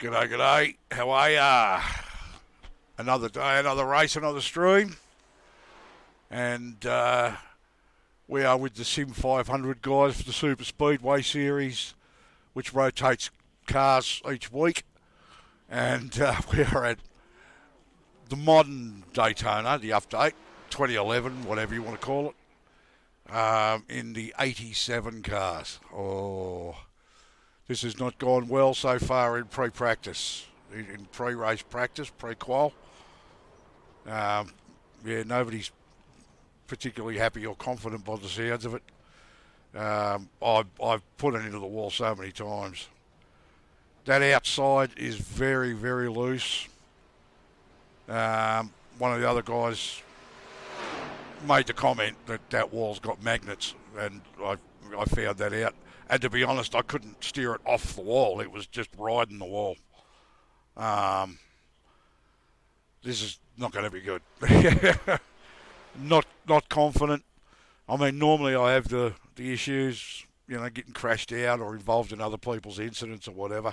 G'day, g'day. How are ya? Another day, another race, another stream. And we are with the SIM500 guys for the Superspeedway series, which rotates cars each week. And we are at the modern Daytona, the update, 2011, whatever you want to call it, in the 87 cars. Oh, this has not gone well so far in pre-practice, in pre-race practice, pre-qual. Yeah, nobody's particularly happy or confident by the sounds of it. I've put it into the wall so many times. That outside is very, very loose. One of the other guys made the comment that that wall's got magnets, and I found that out. And to be honest, I couldn't steer it off the wall. It was just riding the wall. This is not going to be good. Not confident. I mean, normally I have the issues, getting crashed out or involved in other people's incidents or whatever.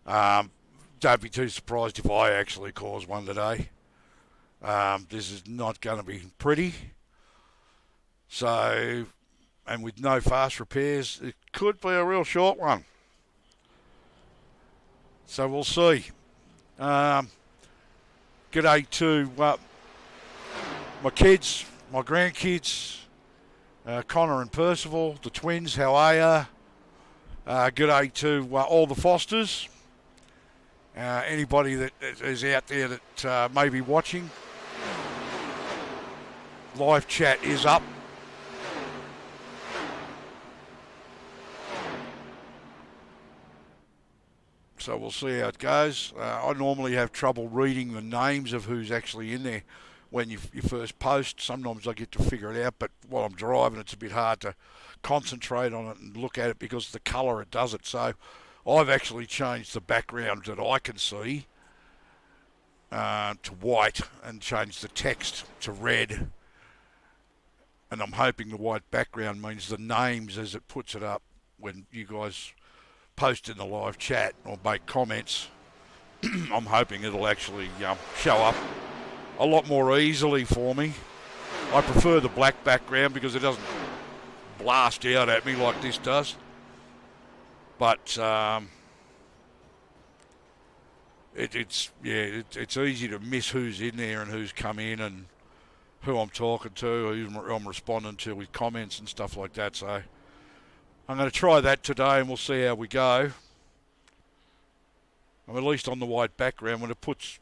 Don't be too surprised if I actually cause one today. This is not going to be pretty. So, and with no fast repairs, it could be a real short one. So we'll see. G'day to my kids, my grandkids, Conner and Percival, the twins, how are ya? G'day to all the Fosters. Anybody that is out there that may be watching. Live chat is up. So we'll see how it goes. I normally have trouble reading the names of who's actually in there when you first post. Sometimes I get to figure it out, but while I'm driving, it's a bit hard to concentrate on it and look at it because of the colour it does it. So I've actually changed the background that I can see to white and changed the text to red. And I'm hoping the white background means the names as it puts it up when you guys post in the live chat or make comments. I'm hoping it'll actually show up a lot more easily for me. I prefer the black background because it doesn't blast out at me like this does. But it's easy to miss who's in there and who's come in and who I'm talking to, who I'm responding to with comments and stuff like that. So I'm going to try that today and we'll see how we go. I'm at least on the white background when it puts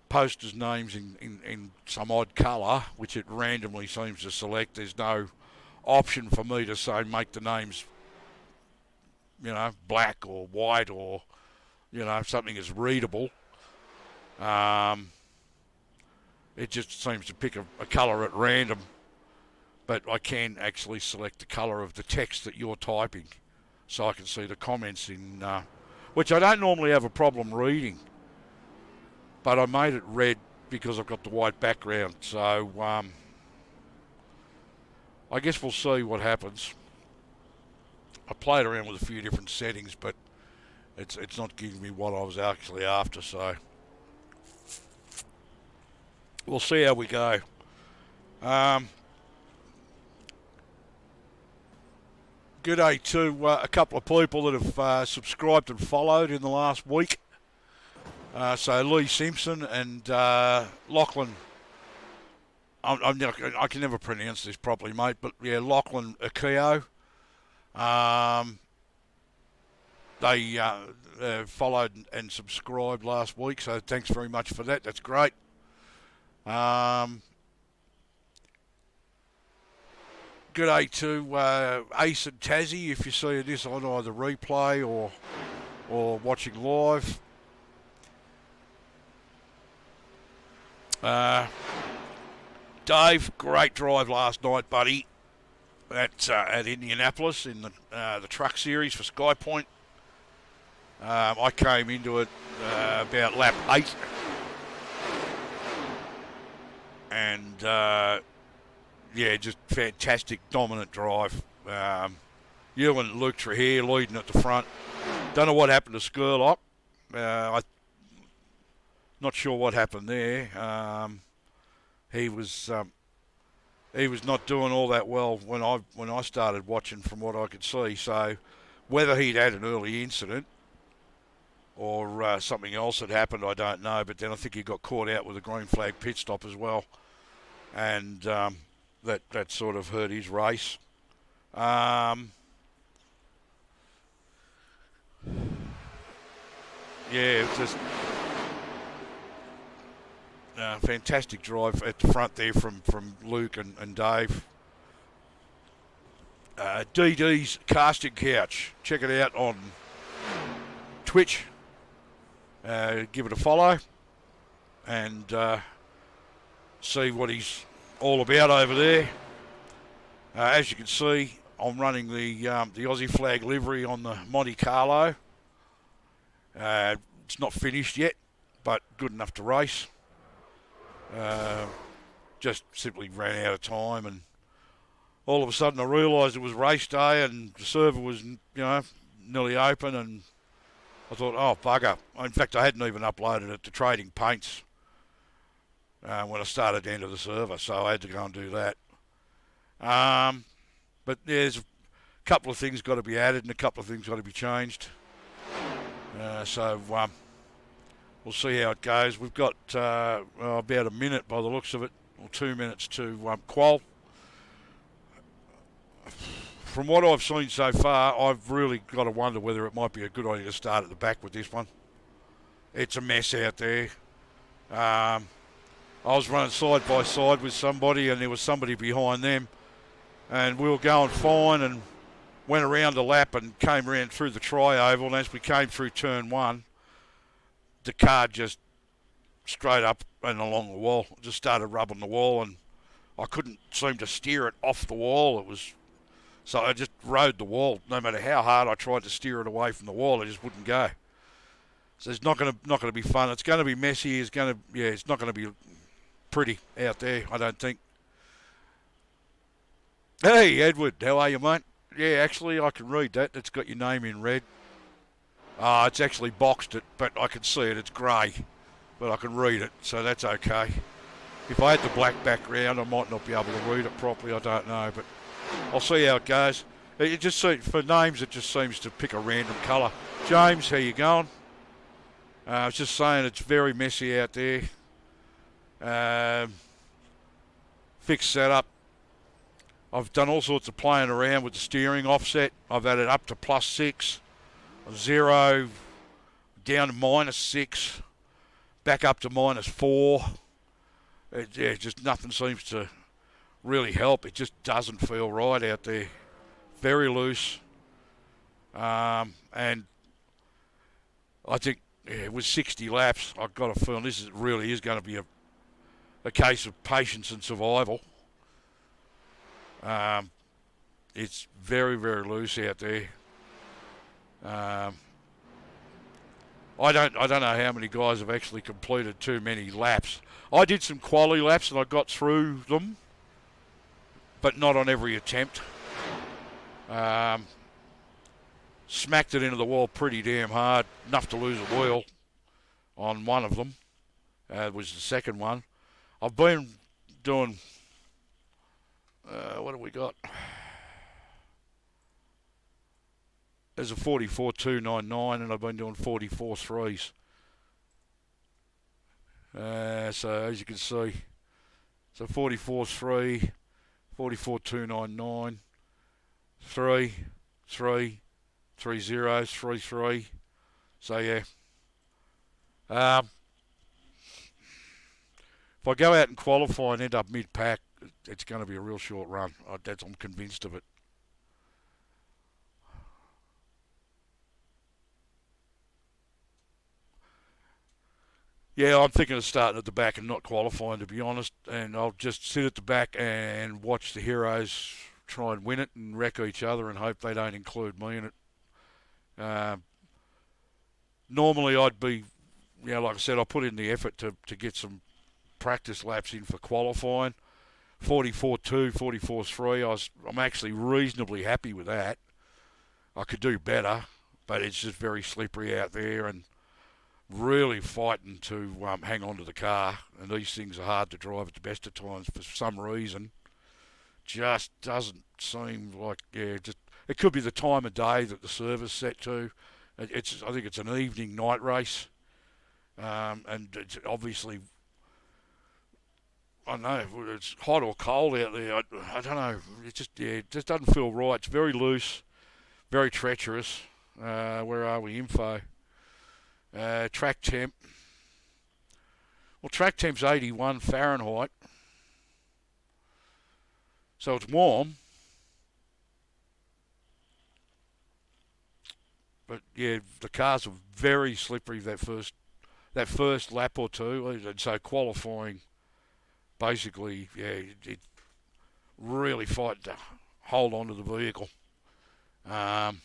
posters' names in some odd colour, which it randomly seems to select. There's no option for me to say make the names, black or white or, something that's readable. It just seems to pick a colour at random. But I can actually select the colour of the text that you're typing so I can see the comments in, which I don't normally have a problem reading. But I made it red because I've got the white background. So I guess we'll see what happens. I played around with a few different settings, but it's not giving me what I was actually after. So we'll see how we go. Good day to a couple of people that have subscribed and followed in the last week. So Lee Simpson and Lachlan. I can never pronounce this properly, mate, but yeah, Lachlan Akio. They followed and subscribed last week, so thanks very much for that. That's great. Good day to Ace and Tassie if you see this on either replay or watching live. Dave, great drive last night, buddy, at Indianapolis in the truck series for SkyPoint. I came into it about lap 8. And yeah, just fantastic, dominant drive. You and Luke Trahir leading at the front. Don't know what happened to Skurlock. I'm not sure what happened there. He was not doing all that well when I started watching, from what I could see. So whether he'd had an early incident or something else had happened, I don't know. But then I think he got caught out with a green flag pit stop as well, and that sort of hurt his race. Yeah, it was just fantastic drive at the front there from Luke and Dave. DD's Casting Couch. Check it out on Twitch. Give it a follow and see what he's all about over there. As you can see, I'm running the Aussie flag livery on the Monte Carlo. It's not finished yet, but good enough to race. Just simply ran out of time, and all of a sudden I realised it was race day and the server was, nearly open, and I thought, oh, bugger. In fact, I hadn't even uploaded it to Trading Paints when I started to enter the server, so I had to go and do that. But there's a couple of things got to be added and a couple of things got to be changed. So we'll see how it goes. We've got about a minute by the looks of it, or 2 minutes to qual. From what I've seen so far, I've really got to wonder whether it might be a good idea to start at the back with this one. It's a mess out there. I was running side by side with somebody, and there was somebody behind them, and we were going fine and went around the lap and came around through the tri-oval, and as we came through turn one, the car just straight up and along the wall, just started rubbing the wall, and I couldn't seem to steer it off the wall. So I just rode the wall. No matter how hard I tried to steer it away from the wall, it just wouldn't go. So it's not going to be fun. It's going to be messy. It's not going to be pretty out there, I don't think. Hey, Edward, how are you, mate? Yeah, actually, I can read that. It's got your name in red. It's actually boxed it, but I can see it. It's grey, but I can read it, so that's okay. If I had the black background, I might not be able to read it properly. I don't know, but I'll see how it goes. It just for names, it just seems to pick a random colour. James, how you going? I was just saying it's very messy out there. Fixed setup. I've done all sorts of playing around with the steering offset. I've had it up to +6, 0, down to -6, back up to -4. Just nothing seems to really help. It just doesn't feel right out there. Very loose. And I think with 60 laps, I've got a feeling this really is going to be a case of patience and survival. It's very, very loose out there. I don't know how many guys have actually completed too many laps. I did some quali laps and I got through them, but not on every attempt. Smacked it into the wall pretty damn hard, enough to lose a wheel on one of them. Was the second one. I've been doing, what have we got? There's a 44.299 and I've been doing 44.3s. So as you can see, so 44.3, 44.299, 3, 3, 3 zeros, 3, 3. So yeah. If I go out and qualify and end up mid-pack, it's going to be a real short run. I'm convinced of it. Yeah, I'm thinking of starting at the back and not qualifying, to be honest. And I'll just sit at the back and watch the heroes try and win it and wreck each other and hope they don't include me in it. Normally I'd be, like I said, I put in the effort to get some practice laps in for qualifying. 44.2, 44.3, I'm actually reasonably happy with that. I could do better, but it's just very slippery out there, and really fighting to hang on to the car, and these things are hard to drive at the best of times for some reason. Just doesn't seem like, just it could be the time of day that the server's set to. I think it's an evening night race, and it's obviously, I don't know, it's hot or cold out there. I don't know. It just doesn't feel right. It's very loose, very treacherous. Where are we? Info. Track temp. Well, track temp's 81 Fahrenheit. So it's warm. But yeah, the cars are very slippery that first lap or two, and so qualifying, basically, it really fight to hold on to the vehicle. But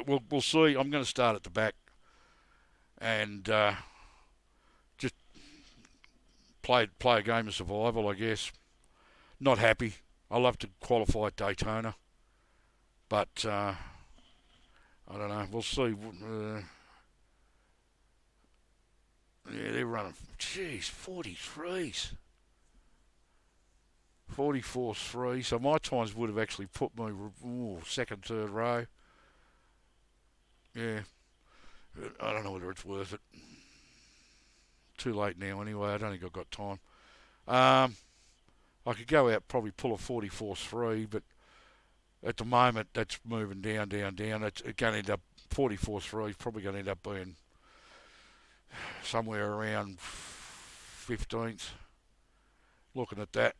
we'll see. I'm going to start at the back and just play a game of survival, I guess. Not happy. I love to qualify at Daytona, but I don't know. We'll see. Yeah, they're running. Jeez, 43s. 44.3. So my times would have actually put me second, third row. Yeah. I don't know whether it's worth it. Too late now anyway. I don't think I've got time. I could go out, probably pull a 44.3, but at the moment that's moving down. It's going to end up 44.3 is probably going to end up being somewhere around 15th. Looking at that.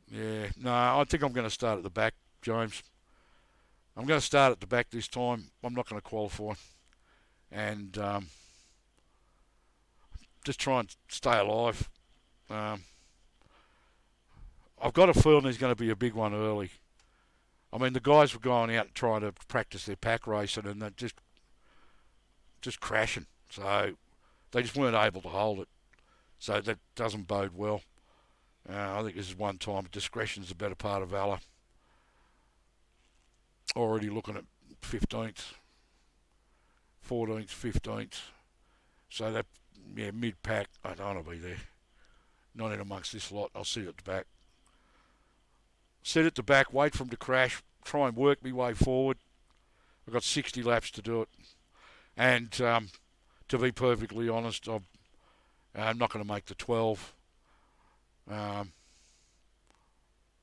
Yeah, no, I think I'm going to start at the back, James. I'm going to start at the back this time. I'm not going to qualify. And just try and stay alive. I've got a feeling there's going to be a big one early. I mean, the guys were going out and trying to practice their pack racing, and they're just crashing. So they just weren't able to hold it. So that doesn't bode well. I think this is one time discretion's the better part of valour. Already looking at 15th, 14th, 15th. So that, mid-pack, I don't want to be there. Not in amongst this lot. I'll sit at the back. Sit at the back, wait for them to crash, try and work my way forward. I've got 60 laps to do it. And to be perfectly honest, I'm not going to make the 12.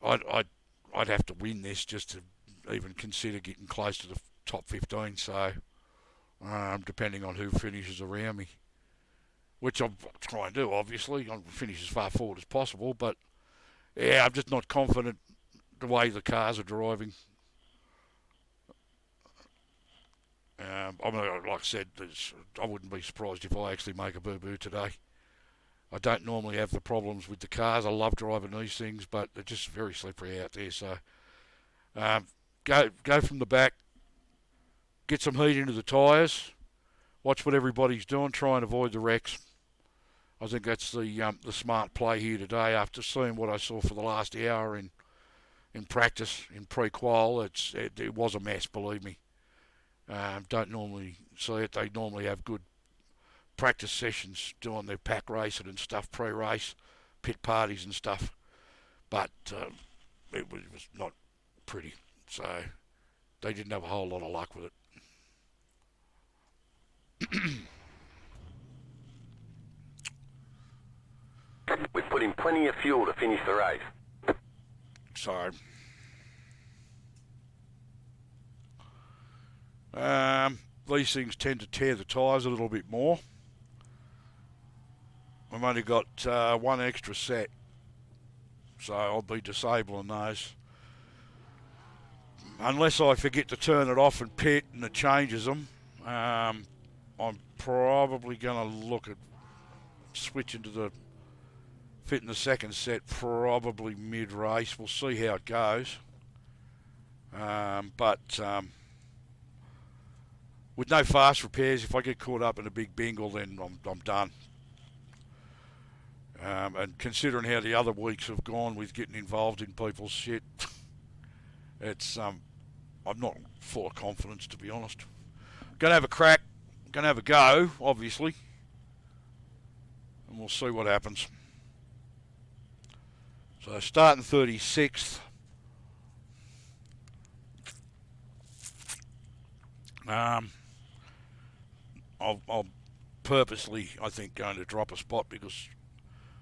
I'd have to win this just to even consider getting close to the top 15. So depending on who finishes around me, which I'll try and do, obviously. I'll finish as far forward as possible, but yeah, I'm just not confident the way the cars are driving. I mean, like I said, I wouldn't be surprised if I actually make a boo-boo today. I don't normally have the problems with the cars. I love driving these things, but they're just very slippery out there. So go from the back, get some heat into the tyres, watch what everybody's doing, try and avoid the wrecks. I think that's the smart play here today. After seeing what I saw for the last hour in practice, in pre-qual, it was a mess, believe me. Don't normally see it. They normally have good practice sessions doing their pack racing and stuff, pre-race, pit parties and stuff. But it was not pretty. So they didn't have a whole lot of luck with it. We put in plenty of fuel to finish the race. So these things tend to tear the tyres a little bit more. I've only got one extra set, so I'll be disabling those. Unless I forget to turn it off and pit and it changes them, I'm probably going to look at switching to the fitting the second set probably mid-race. We'll see how it goes. But with no fast repairs, if I get caught up in a big bingle, then I'm done. And considering how the other weeks have gone with getting involved in people's shit, it's I'm not full of confidence, to be honest. Gonna have a crack, gonna have a go, obviously, and we'll see what happens. So starting 36th. I'll purposely, I think, going to drop a spot because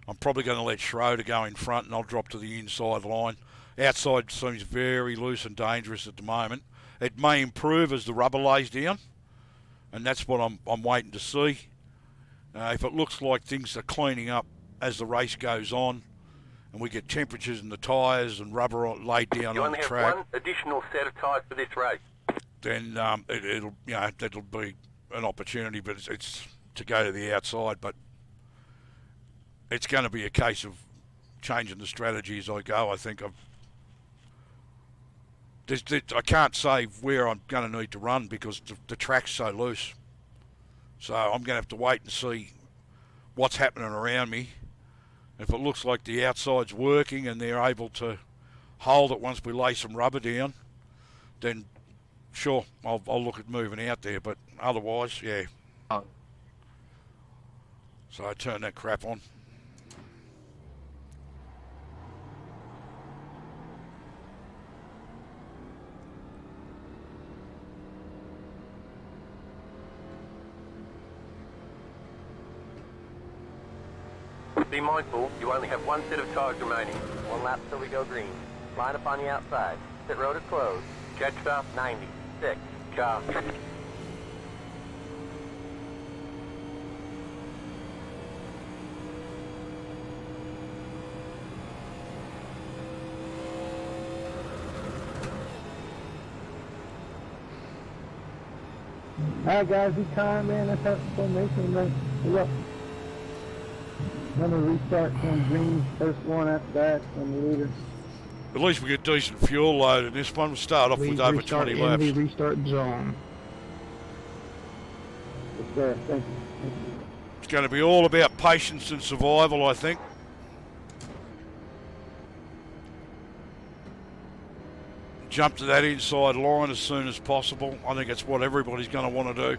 I'm probably going to let Schroeder go in front and I'll drop to the inside line. Outside seems very loose and dangerous at the moment. It may improve as the rubber lays down, and that's what I'm waiting to see. If it looks like things are cleaning up as the race goes on, and we get temperatures in the tyres and rubber laid down on the track. You only have one additional set of tyres for this race. Then it'll be an opportunity, but it's to go to the outside. But it's going to be a case of changing the strategy as I go. I think I can't say where I'm going to need to run because the track's so loose. So I'm going to have to wait and see what's happening around me. If it looks like the outside's working and they're able to hold it once we lay some rubber down, then sure, I'll look at moving out there. But otherwise, yeah. Oh. So I turn that crap on. Be mindful, you only have one set of tyres remaining. One lap till we go green. Line up on the outside. Pit road is closed. Jet stop 96. Car. Alright guys, be kind, man. Let's have some formation, man. Look. I'm gonna restart from green, first one after that, on the leader. At least we get decent fuel load in this one. We'll start off with over 20 laps. NV restart zone. Yes, sir. Thank you. It's going to be all about patience and survival, I think. Jump to that inside line as soon as possible. I think it's what everybody's going to want to do.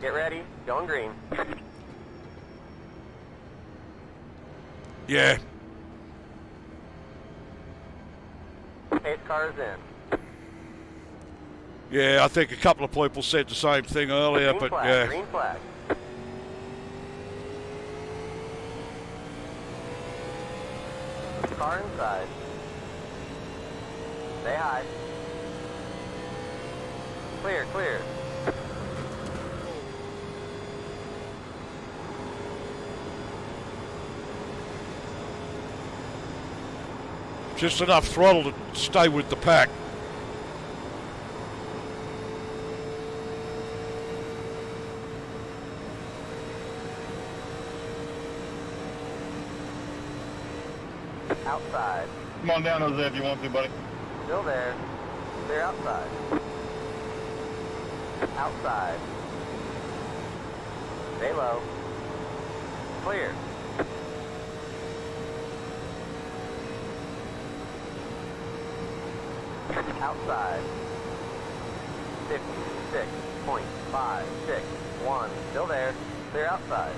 Get ready, going green. Yeah. Pace car is in. Yeah, I think a couple of people said the same thing earlier, Green but flag, yeah. Green flag. Car inside. Stay high. Clear, clear. Just enough throttle to stay with the pack. Outside. Come on down, Jose, if you want to, buddy. Still there. They're outside. Outside. Stay low. Clear. Outside. 56.561. Still there. They're outside.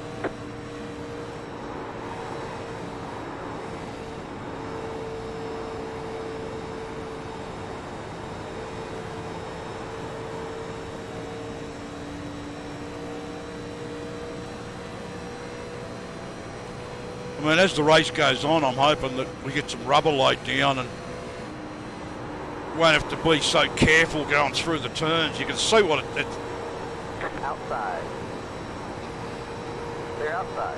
I mean, as the race goes on, I'm hoping that we get some rubber laid down and won't have to be so careful going through the turns. You can see what it Outside. They're outside.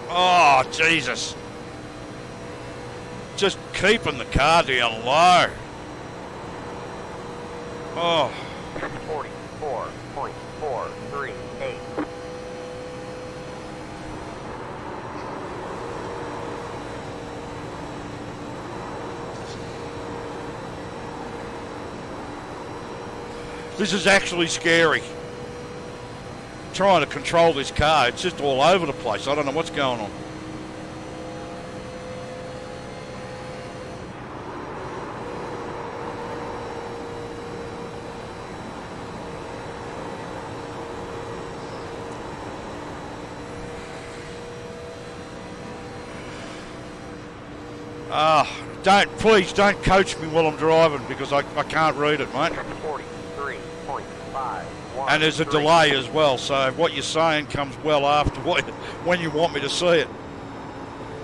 oh, Jesus. Just keeping the car down low. Oh. 44.438. This is actually scary. Trying to control this car, it's just all over the place. I don't know what's going on. Please don't coach me while I'm driving because I can't read it, mate. 43.51. And there's a delay as well, so what you're saying comes well after when you want me to see it.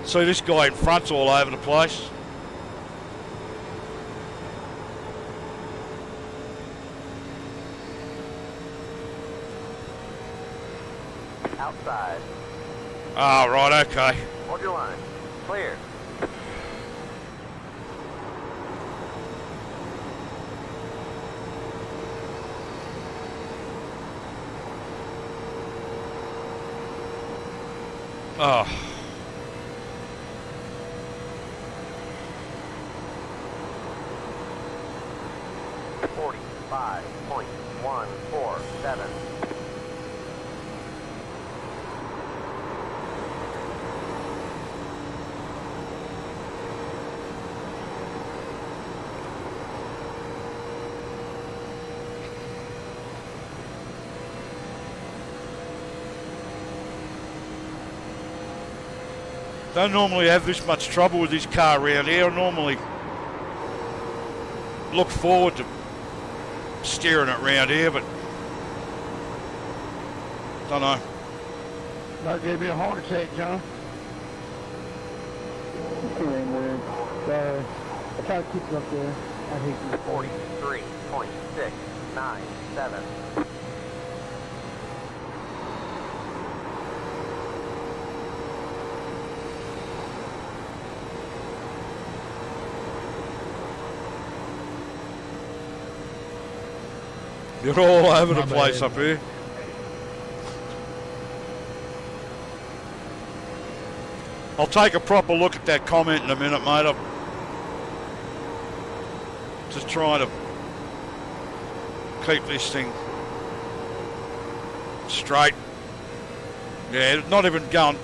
See, this guy in front's all over the place. Outside. Oh, right, okay. Hold your line. Clear. Oh. .147. Don't normally have this much trouble with this car around here. I normally look forward to steering it around here, but don't know. That gave me a heart attack, John. Weird. Sorry. I try to keep it up there. I hate you. 43.697. You're all over the place up here. I'll take a proper look at that comment in a minute, mate. I'm just trying to keep this thing straight. Yeah, not even going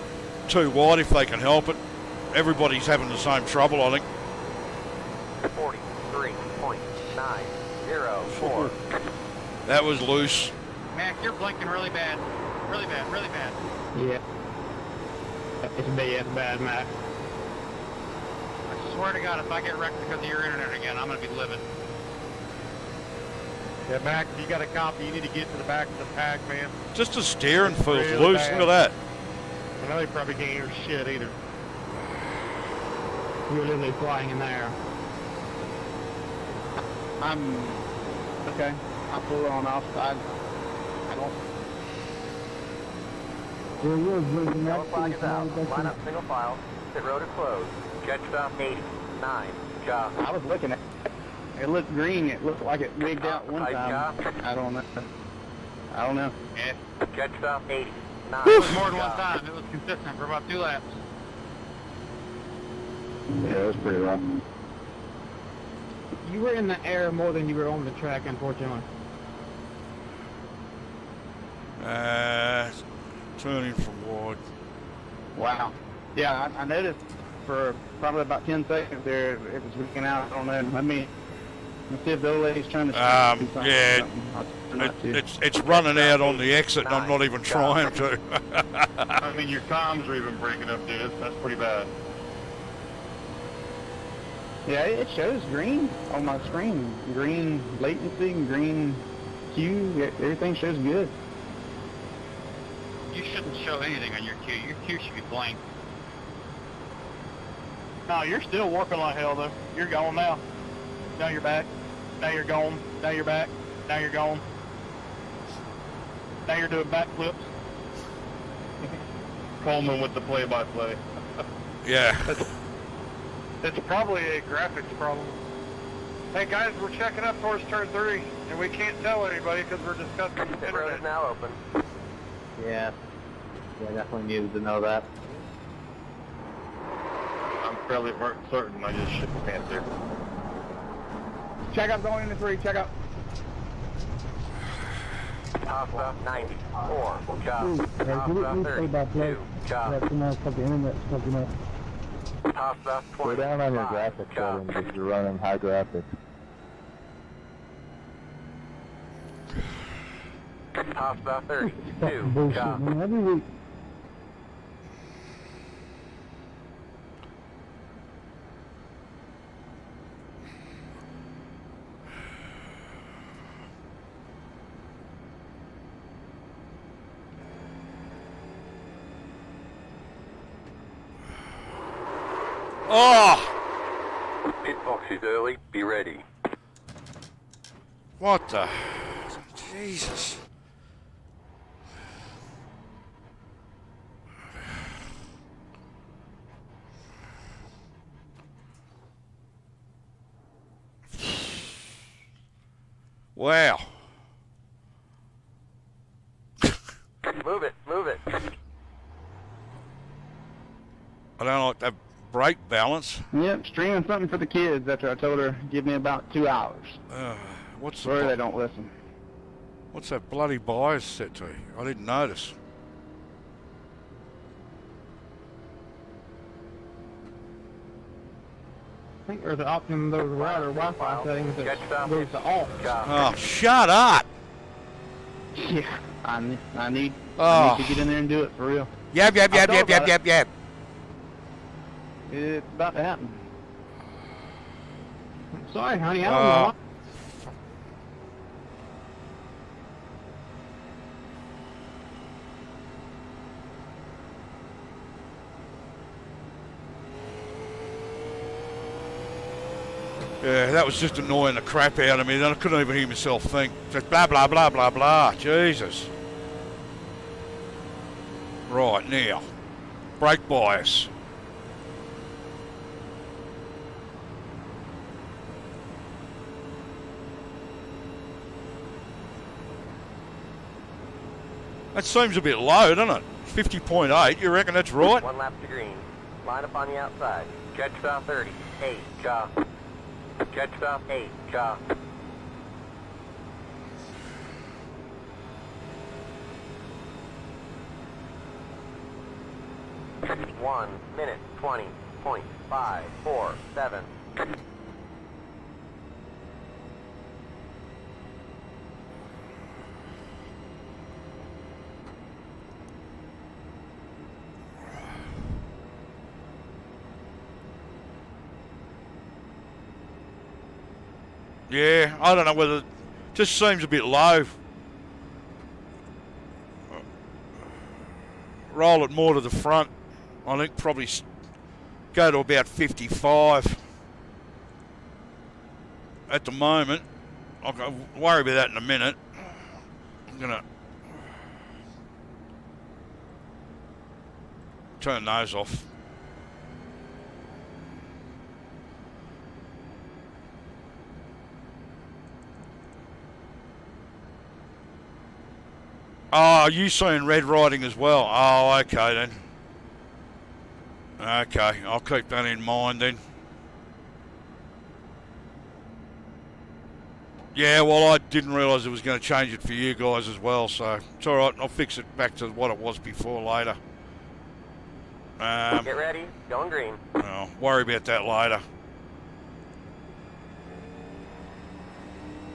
too wide if they can help it. Everybody's having the same trouble, I think. 43.904. That was loose. Mac, you're blinking really bad. Really bad, really bad. Yeah. It's bad, Mac. I swear to God, if I get wrecked because of your internet again, I'm going to be livid. Yeah, Mac, if you got a copy, you need to get to the back of the pack, man. Just the steering feels Really loose. bad. Look at that. I know they probably can't hear shit either. You're literally flying in the air. I'm... Okay. I'll pull it on outside. I don't... Yellow flag is out. Line up single file. Pit road is closed. Jet stop 89. Job. I was looking at it. It looked green. It looked like it rigged out one time. I don't know. I don't know. Yeah. Jet stop 89. It was more than one time. It was consistent for about 2 laps. Yeah, it was pretty rough. You were in the air more than you were on the track, unfortunately. Turning from wide. Wow. Yeah, I noticed for probably about 10 seconds there, it was leaking out. I don't know. I mean, let's see if the old lady's trying to... Yeah, it's running out on the exit and I'm not even trying to. I mean, your comms are even breaking up, dude. That's pretty bad. Yeah, it shows green on my screen. Green latency, green queue, everything shows good. You shouldn't show anything on your queue. Your queue should be blank. No, you're still working like hell, though. You're going now. Now you're back. Now you're going. Now you're back. Now you're going. Now you're doing backflips. Coleman with the play-by-play. Yeah. It's probably a graphics problem. Hey guys, we're checking up towards turn 3, and we can't tell anybody because we're discussing the Pit road is internet. now open. Yeah. Yeah, definitely needed to know that. I'm fairly certain I just shit the pants here. Check up going into 3, check up. Alpha 94. Job. Alpha 32. Job. Alpha 20. Go down on your graphics settings if you're running high graphics. Alpha 32. Job. Oh! Pit box is early. Be ready. What the? Jesus. Wow. Move it. Move it. I don't like that brake balance. Yep, streaming something for the kids after I told her give me about 2 hours. What's Sorry the they don't listen. what's that bloody bias set to? I didn't notice. I think there's an option in those router Wi-Fi settings Get that stuff. goes to off. Oh, shut up! Yeah, I need Oh. to get in there and do it for real. Yap, yap, I yap, thought yap, yap, about yap, yap. It's about to happen. I'm sorry, honey, I don't Oh. know. Yeah, that was just annoying the crap out of me. Then I couldn't even hear myself think. Just blah, blah, blah, blah, blah. Jesus. Right, now. Brake bias. That seems a bit low, doesn't it? 50.8, you reckon that's right? 1 lap to green. Line up on the outside. Jet stop 30. 8. Jaw. Jet stop 8. Jaw. One minute 20.547. Yeah, I don't know whether it just seems a bit low. Roll it more to the front. I think probably go to about 55 at the moment. I'll worry about that in a minute. I'm going to turn those off. Oh, you seeing red writing as well? Oh, okay then. Okay, I'll keep that in mind then. Yeah, well, I didn't realise it was going to change it for you guys as well, so it's all right. I'll fix it back to what it was before later. Get ready. Going green. I'll worry about that later.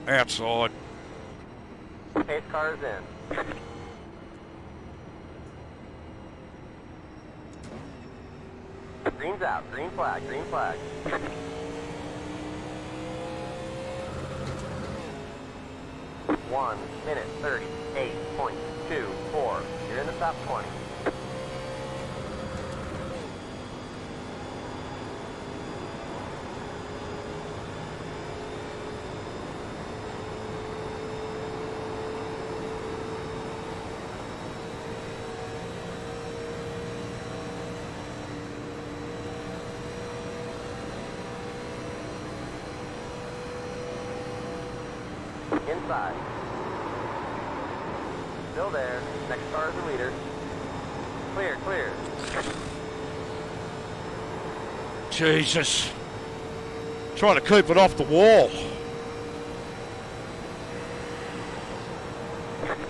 Outside. Pace car is in. Green's out. Green flag. Green flag. One minute 38.24. You're in the top 20. Inside. Still there. Next car is the leader. Clear, clear. Jesus. Trying to keep it off the wall.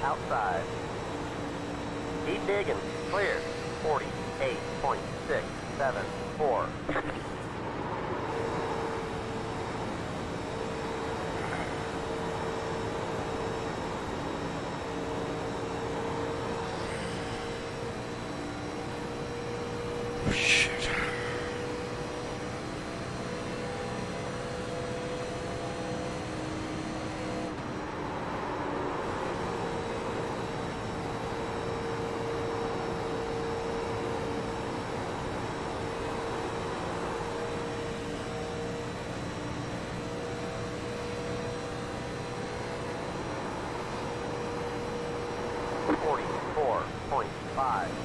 Outside. Keep digging. Clear. 48.674. Shit.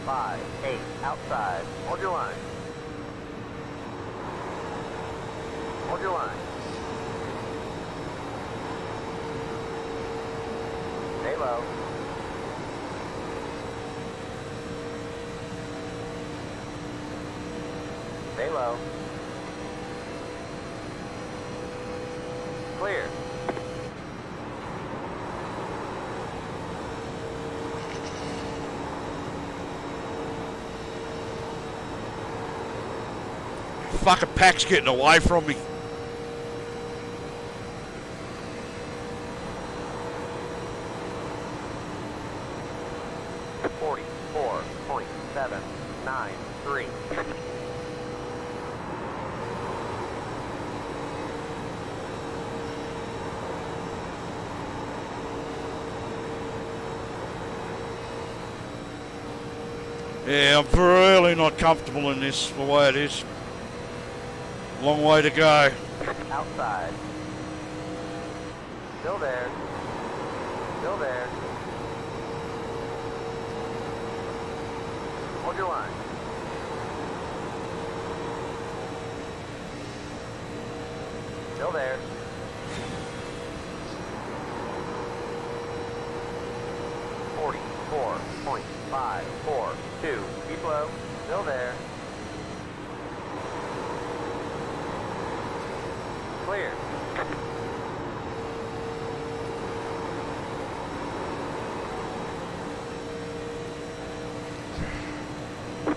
5, 8, outside. Hold your line. Hold your line. Stay low. Stay low. Clear. Fucking pack's getting away from me. .793. Yeah, I'm really not comfortable in this the way it is. Long way to go. Outside. Still there. Still there. Hold your line. Still there. .542. Keep low. Still there. Clear.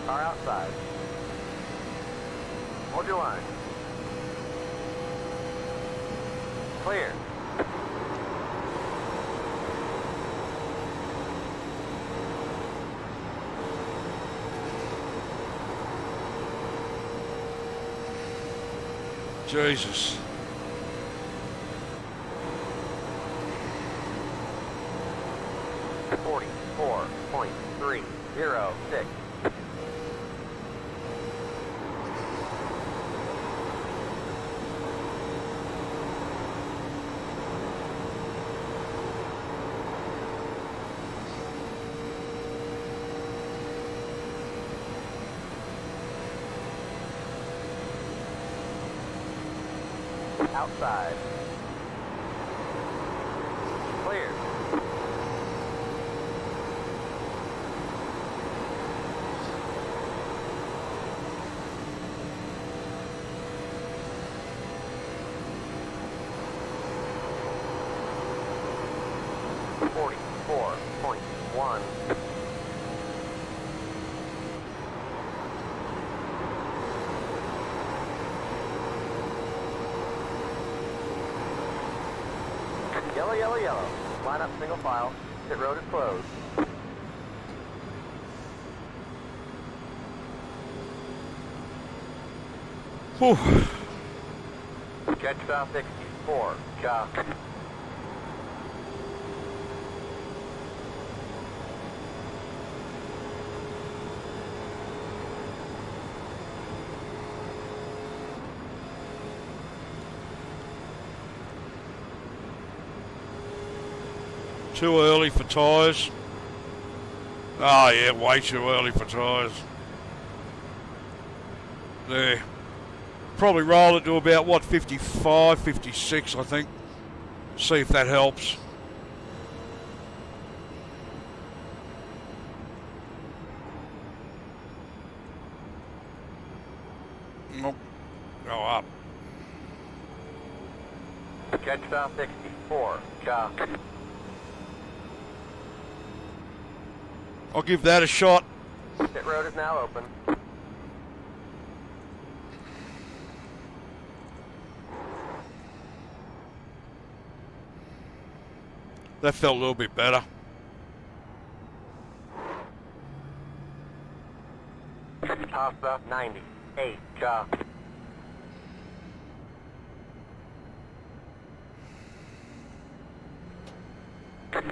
Car outside. Hold your line. Clear. Jesus. .44.306. Outside. Clear. .44.1. Yellow, yellow, yellow. Line up single file. Pit road is closed. Whew. Jet stop 64. Cha. Too early for tyres. Oh yeah, way too early for tyres. There. Probably roll it to about, what, 55, 56, I think. See if that helps. Nope. Go up. Jet stop 64. Cha. I'll give that a shot. Pit road is now open. That felt a little bit better. Toss up 98. Cha.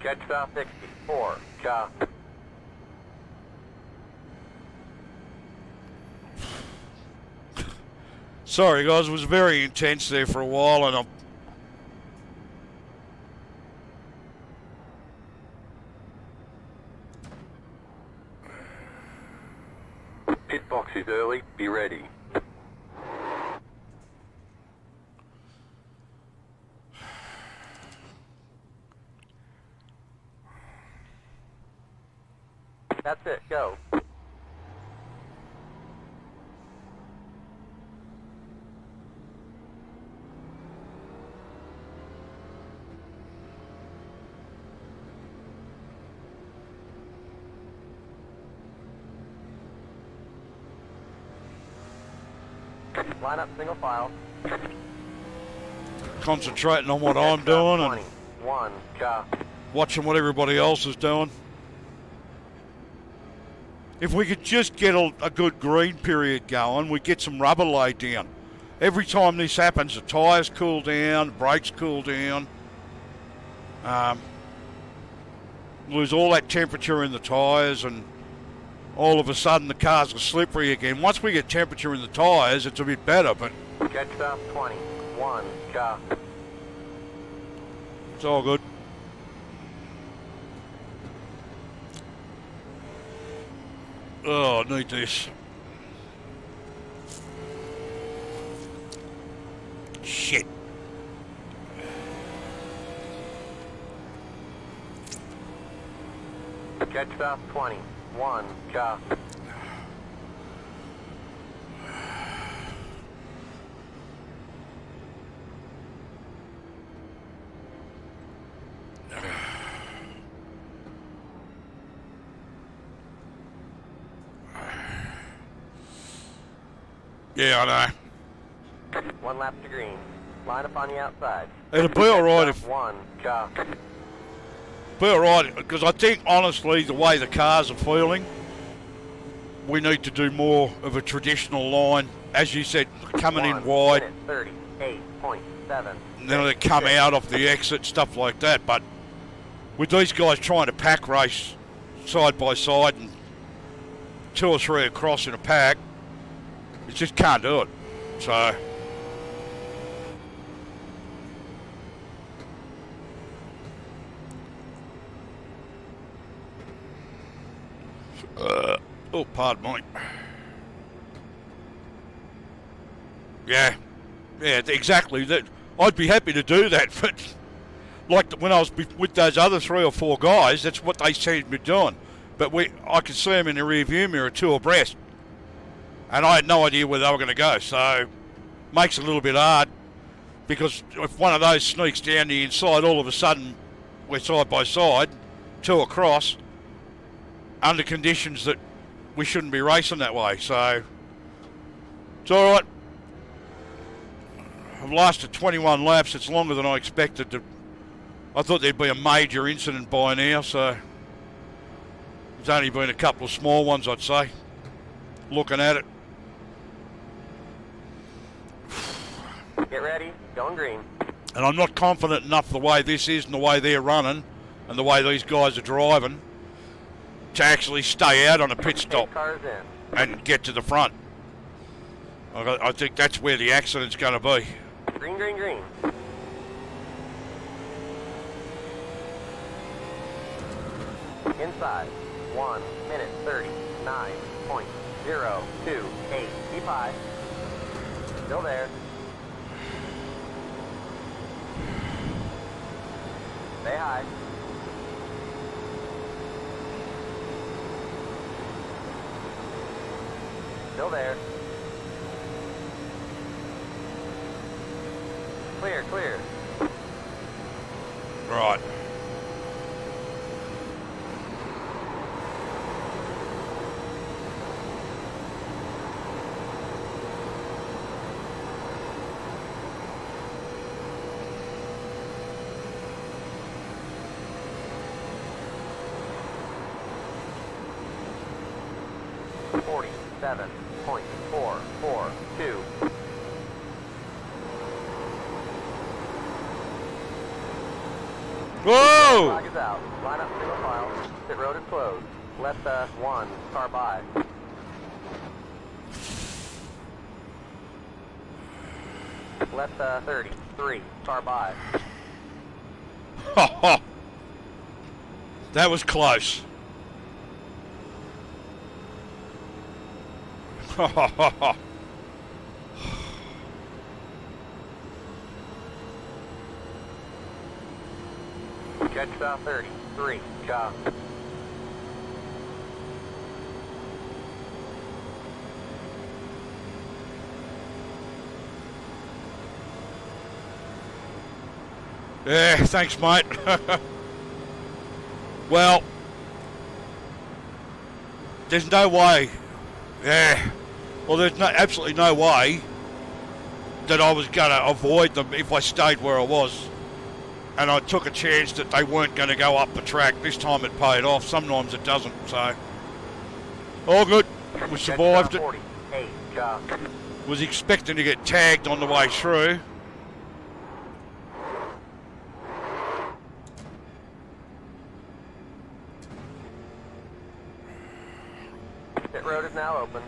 Jet stop 64. Cha. Sorry guys, it was very intense there for a while and I'm... She's early. Be ready. That's it. Go. Line up single file. Concentrating on what I'm doing and 21, go. watching what everybody else is doing. If we could just get a good green period going, we'd get some rubber laid down. Every time this happens, the tyres cool down, the brakes cool down. Lose all that temperature in the tyres, and all of a sudden the cars are slippery again. Once we get temperature in the tyres, it's a bit better, but Jet stop 21, go. it's all good. Oh, I need this. Shit. Jet stop 21, go. Yeah, I know. One lap to green. Line up on the outside. It'll be alright if... One, go. Be alright, because I think, honestly, the way the cars are feeling, we need to do more of a traditional line. As you said, coming in wide. 38.7. And then they come out off the exit, stuff like that. But with these guys trying to pack race side by side and 2 or 3 across in a pack, you just can't do it. So... oh, pardon me. Yeah, exactly. That I'd be happy to do that, but like when I was with those other 3 or 4 guys, that's what they seemed to be doing. But I could see them in the rear view mirror 2 abreast, and I had no idea where they were going to go. So makes it a little bit hard, because if one of those sneaks down the inside, all of a sudden we're side by side, 2 across, under conditions that we shouldn't be racing that way. So it's all right. I've lasted 21 laps. It's longer than I expected to. I thought there'd be a major incident by now, so there's only been a couple of small ones, I'd say, looking at it. Get ready, going green. And I'm not confident enough the way this is and the way they're running and the way these guys are driving to actually stay out on a pit stop Cars in. and get to the front. I think that's where the accident's going to be. Green, green, green. Inside. 1 minute 39.028. Keep high. Still there. Stay high. Still there. Clear, clear. Right. .442. Whoa! Flag is out. Line up single file. Pit road is closed. Let the 1 car by. Let the 33 car by. That was close. Jetstar 33, car. Yeah, thanks, mate. Well, there's no way. Yeah. Well, there's absolutely no way that I was going to avoid them if I stayed where I was. And I took a chance that they weren't going to go up the track. This time it paid off. Sometimes it doesn't, so. All good. We survived it. Was expecting to get tagged on the way through. Pit road is now open.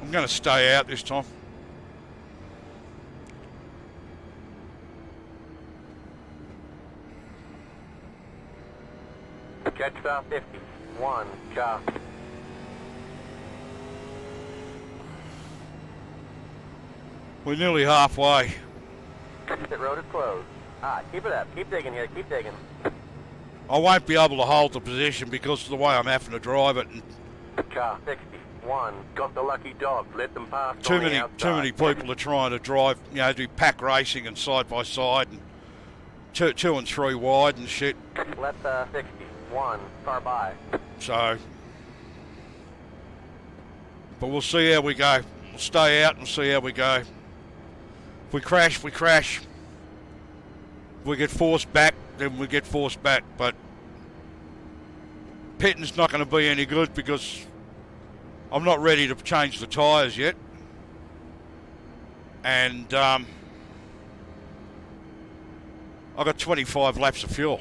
I'm going to stay out this time. Jetstar 50, 1, car. We're nearly halfway. Pit road is closed. Keep it up. Keep digging here. Keep digging. I won't be able to hold the position because of the way I'm having to drive it. And Car 61, got the lucky dog. Let them pass. too many people are trying to drive, do pack racing and side by side and two and three wide and shit. Let the 61 car by. So, but we'll see how we go. We'll stay out and see how we go. If we crash, we crash. If we get forced back, then we get forced back. But pitting's not going to be any good because I'm not ready to change the tyres yet. And I've got 25 laps of fuel,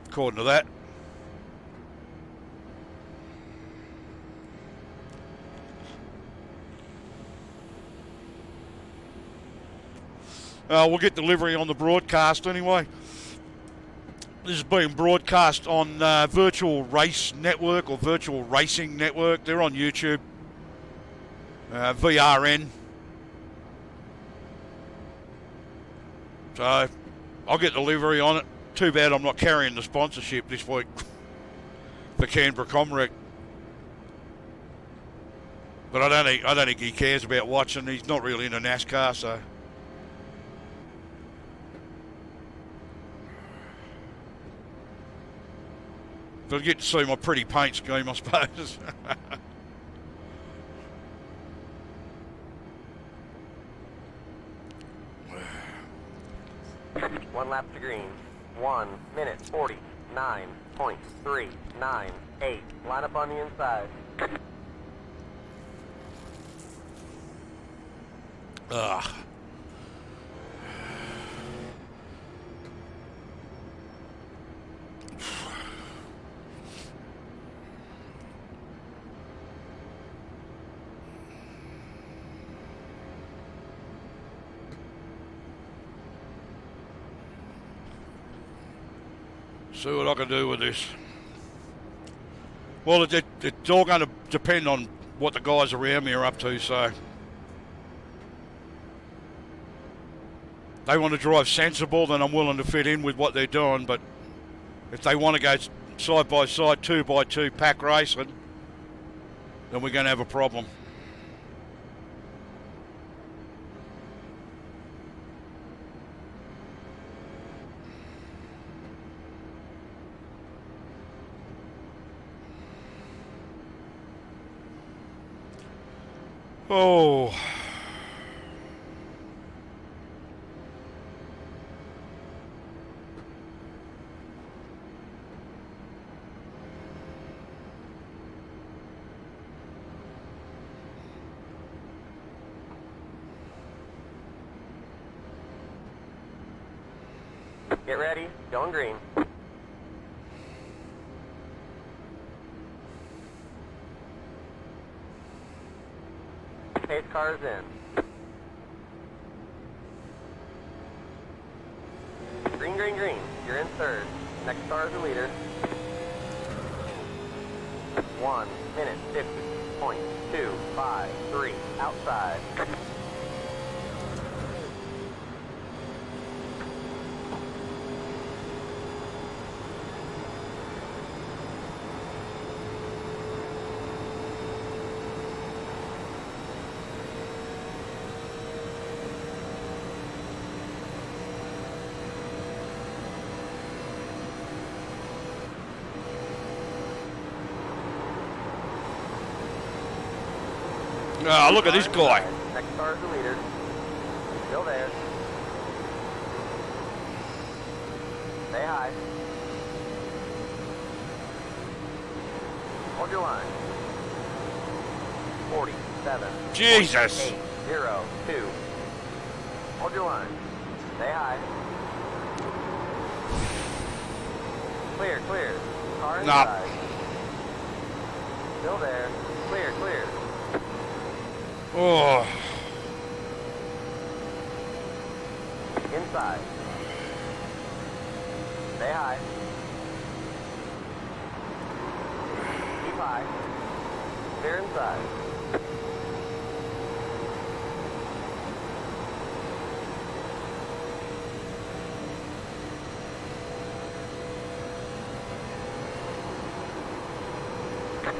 according to that. We'll get delivery on the broadcast anyway. This is being broadcast on Virtual Race Network or Virtual Racing Network. They're on YouTube. VRN. So I'll get delivery on it. Too bad I'm not carrying the sponsorship this week for Canberra Comrec. But I don't think he cares about watching. He's not really into NASCAR, so. But I get to see my pretty paint scheme, I suppose. One lap to green. 1 minute 49.398. Line up on the inside. Ugh. See what I can do with this. Well, it's all going to depend on what the guys around me are up to, so. They want to drive sensible, then I'm willing to fit in with what they're doing, but if they want to go side by side, 2x2 pack racing, then we're going to have a problem. Oh. Get ready, going green. Pace car is in. Green, green, green. You're in third. Next car is the leader. 1 minute 50.253. Outside. Oh, look at this guy. Next car is the leader. Still there. Stay high. Hold your line. 47. Jesus. 802. Hold your line. Stay high. Clear, clear. Car inside. Still there. Clear, clear. Oh. Inside. Stay high. Keep high. Clear inside.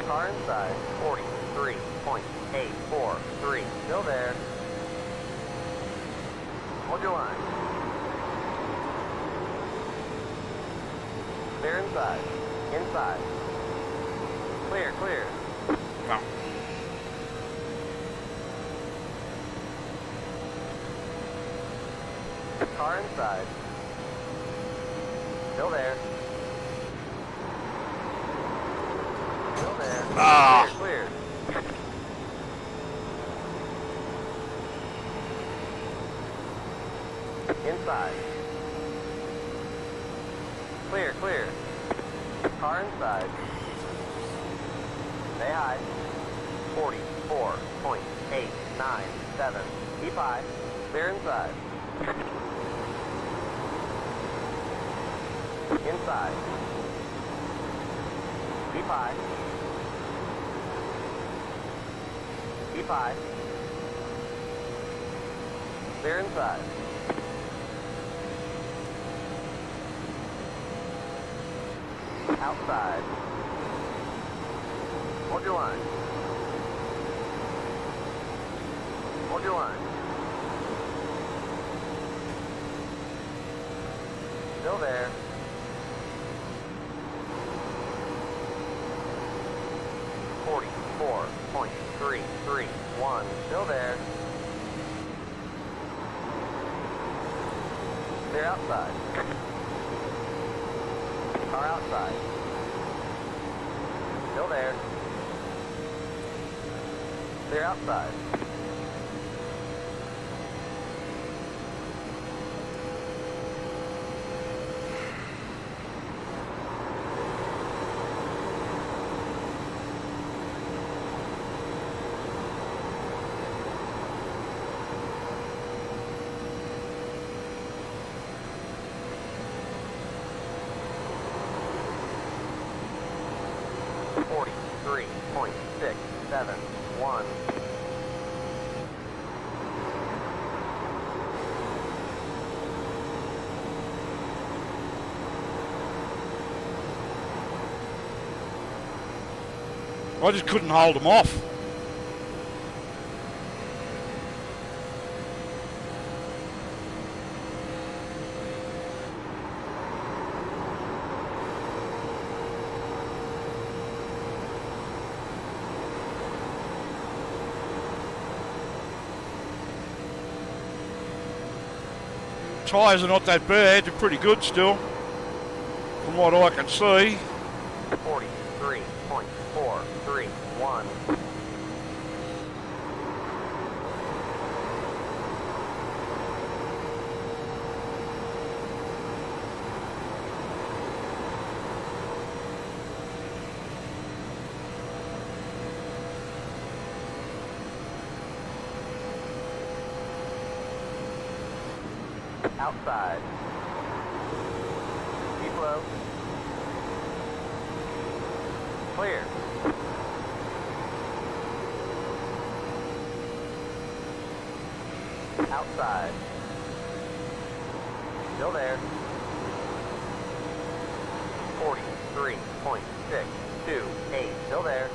Car inside. 43.843. Still there. Hold your line. Clear inside. Inside. Clear, clear. No. Car inside. Still there. Still there. Ah. Clear, clear. Inside. Clear, clear. Car inside. Stay high. 44.897. Keep high. Clear inside. Inside. Keep high. Keep high. Clear inside. Outside. Hold your line. Hold your line. Still there. .331. Still there. Clear outside. Car outside. Still there. Clear outside. .671. I just couldn't hold them off. Tyres are not that bad, they're pretty good still, from what I can see. 43.431. Outside. Keep low. Clear. Outside. Still there. 43.628. Still there.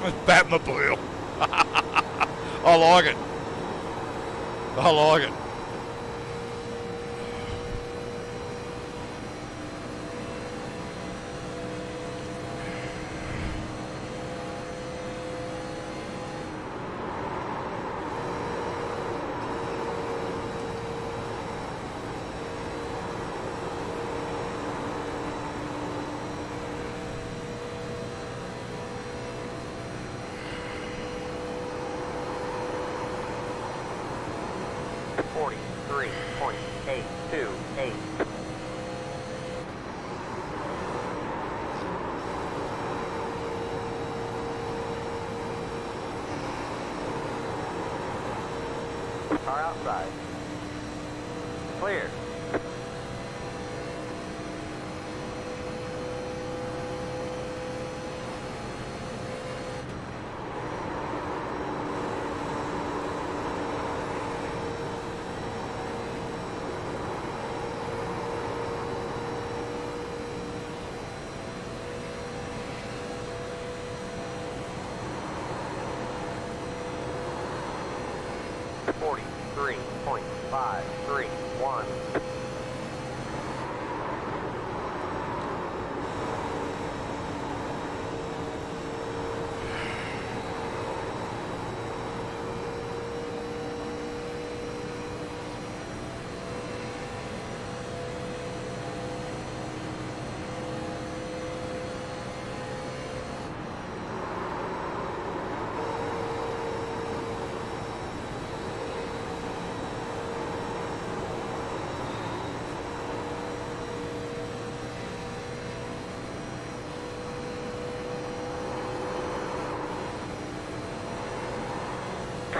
It's Batmobile. I like it. I like it. Car outside. Clear. .531.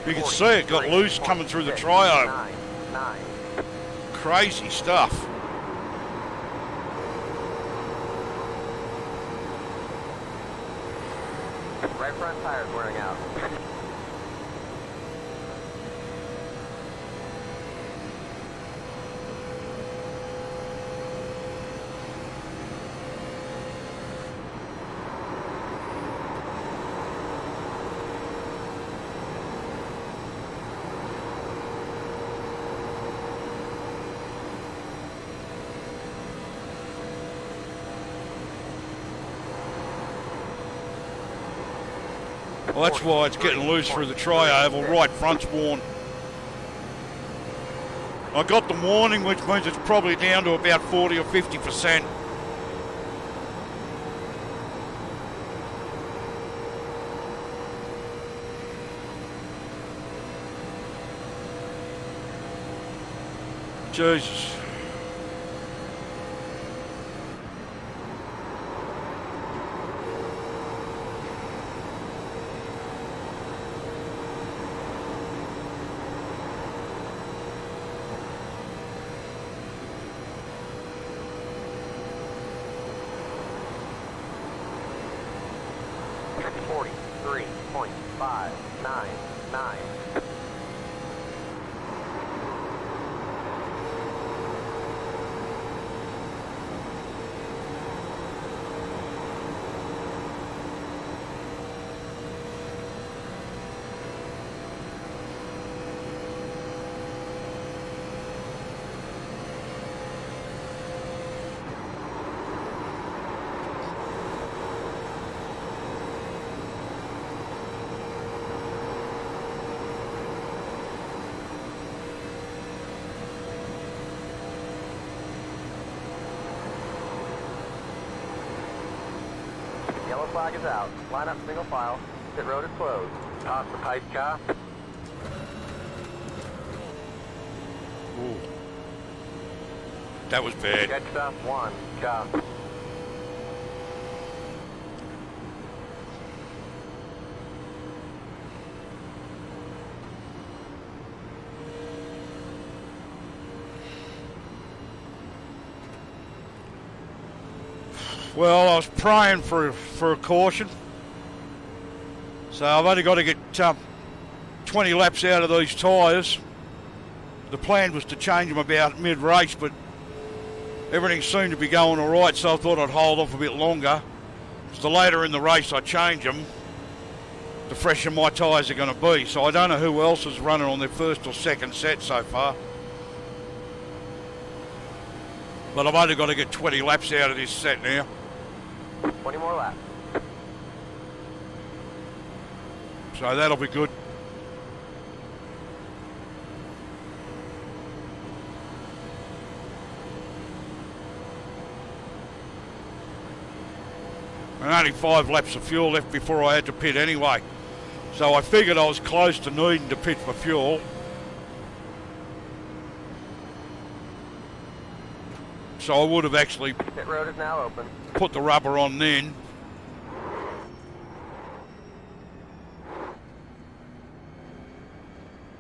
You can see it got loose coming through the trio. Crazy stuff. Right front tire's wearing out. Well, that's why it's getting loose through the tri-oval. Right front's worn. I got the warning, which means it's probably down to about 40 or 50%. Jesus. Yellow flag is out. Line up single file. Pit road is closed. Pass the pipe car. Ooh. That was bad. Jet stop 1, car. Well, I was praying for a caution. So I've only got to get 20 laps out of these tyres. The plan was to change them about mid-race, but everything seemed to be going all right, so I thought I'd hold off a bit longer. Because the later in the race I change them, the fresher my tyres are going to be. So I don't know who else is running on their first or second set so far. But I've only got to get 20 laps out of this set now. 20 more laps. So that'll be good. And only 5 laps of fuel left before I had to pit anyway. So I figured I was close to needing to pit for fuel. So I would have actually Pit road is now open. put the rubber on then.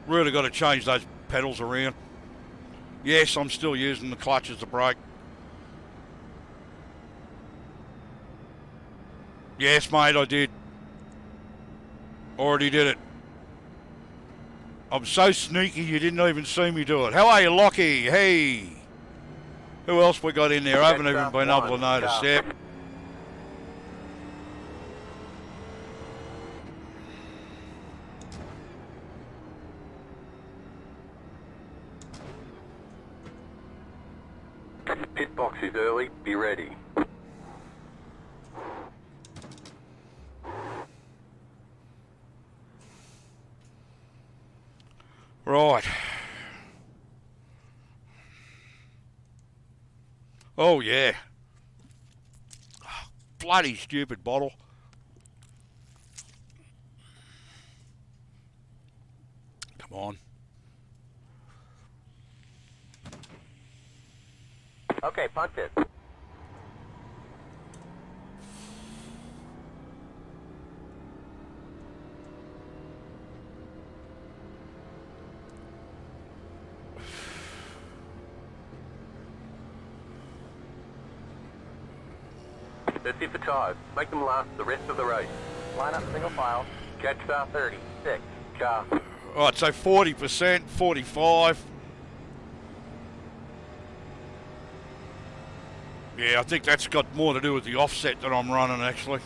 Really got to change those pedals around. Yes, I'm still using the clutch as the brake. Yes, mate, I did. Already did it. I'm so sneaky you didn't even see me do it. How are you, Lockie? Hey. Who else we got in there? I haven't even been able to notice yet. Pit box is early. Be ready. Right. Oh, yeah. Bloody stupid bottle. Come on. Okay, punch it. Let's hit the tires. Make them last the rest of the race. Line up single file. Catch star 30. 6. Car. Right, so 40%, 45. Yeah, I think that's got more to do with the offset that I'm running, actually.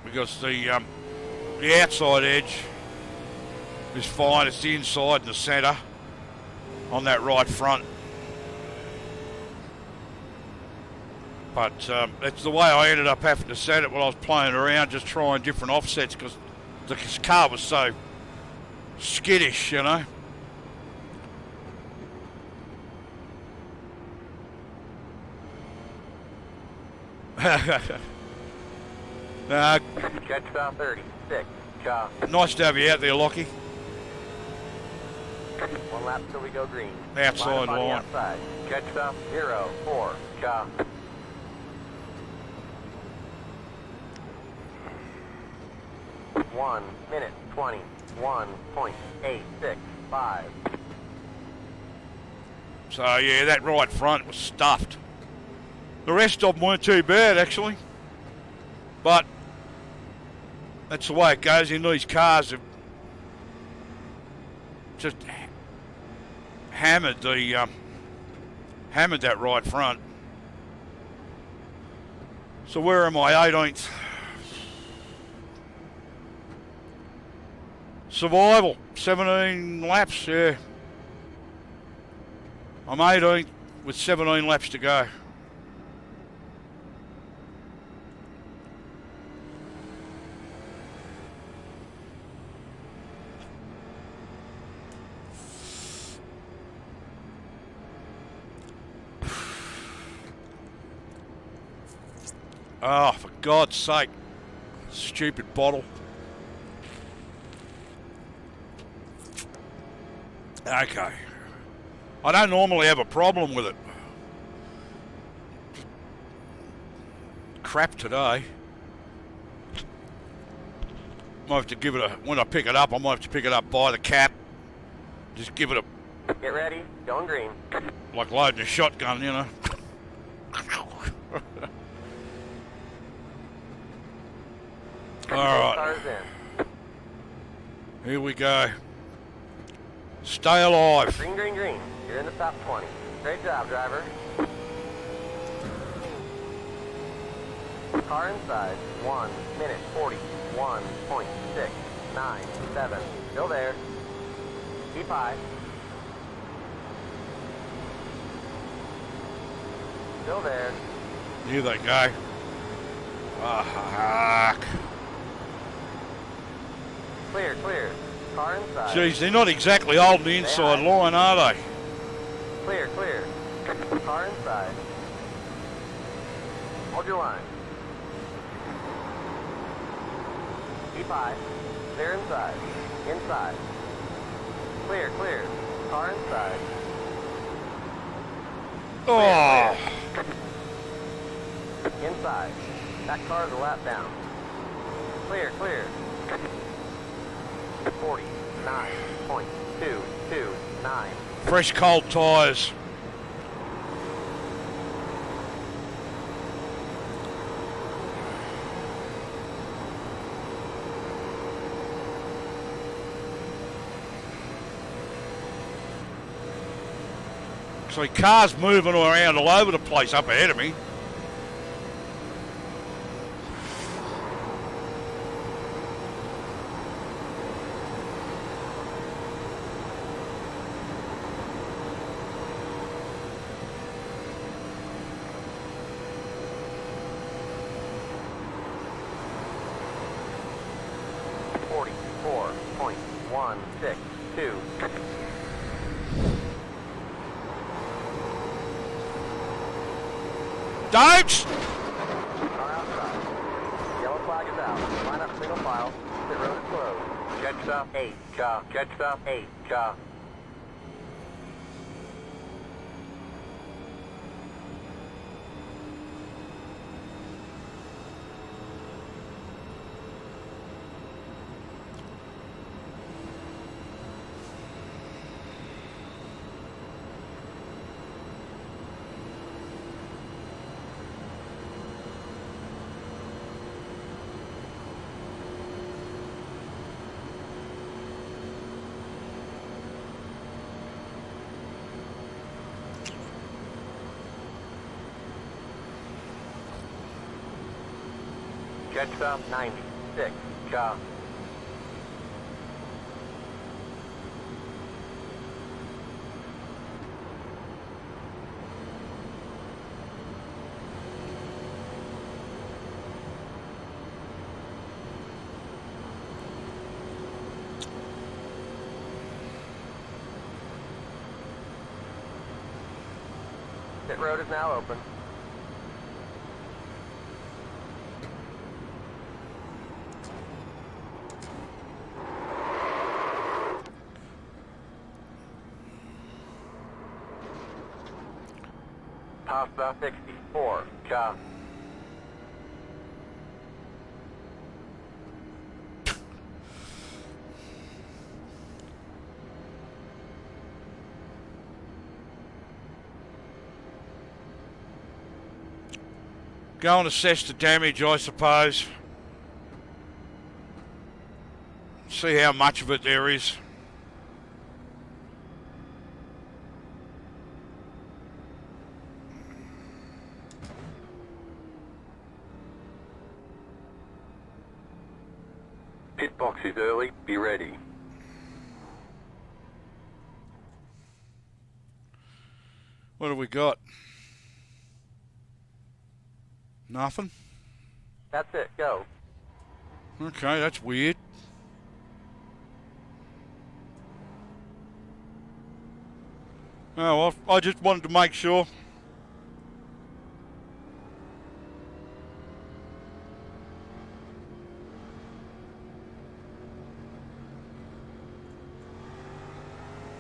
Because the outside edge is fine. It's the inside and the centre on that right front. But that's the way I ended up having to set it when I was playing around, just trying different offsets because the car was so skittish, you know. Catch star 30. 6. Car. Nice to have you out there, Lockie. 1 lap till we go green. Outside line. line. Outside. Catch star 0. 4. Car. One minute 21.865. So yeah, that right front was stuffed. The rest of them weren't too bad actually, but that's the way it goes in these cars. Have just hammered the hammered that right front. So where am I? 18th. Survival, 17 laps, yeah. I'm 18th with 17 laps to go. Oh, for God's sake. Stupid bottle. Okay. I don't normally have a problem with it. Crap today. Might have to give it a, when I pick it up, I might have to pick it up by the cap. Just give it a, Get ready, going green. like loading a shotgun, you know. Alright, Cars in. here we go. Stay alive. Green, green, green. You're in the top 20. Great job, driver. Car inside. 1 minute 41.697. Still there. Keep high. Still there. Here they go. Fuck. Clear, clear. Car inside. Geez, they're not exactly holding the inside line, are they? Clear, clear. Car inside. Hold your line. Keep high. Clear inside. Inside. Clear, clear. Car inside. Oh. Inside. That car's a lap down. Clear, clear. 49.229. Fresh cold tyres. So cars moving around all over the place up ahead of me. Don't! Car outside. Yellow flag is out. Line up single file. The road is closed. Jet stop 8. Jet stop 8. Jet stop 96. Pit road is now open. Pasta 64. Go and assess the damage, I suppose. See how much of it there is. Pit box is early. Be ready. What have we got? Nothing? That's it. Go. Okay, that's weird. Oh, well, I just wanted to make sure.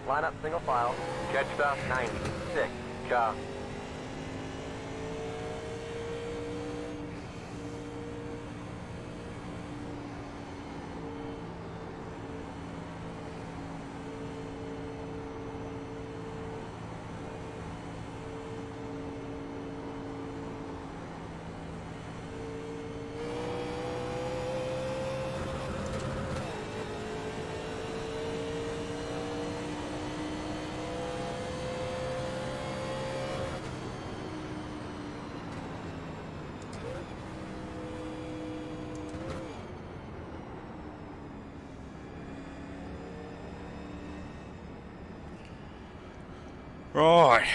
Line up single file. Jet stop 96. Right.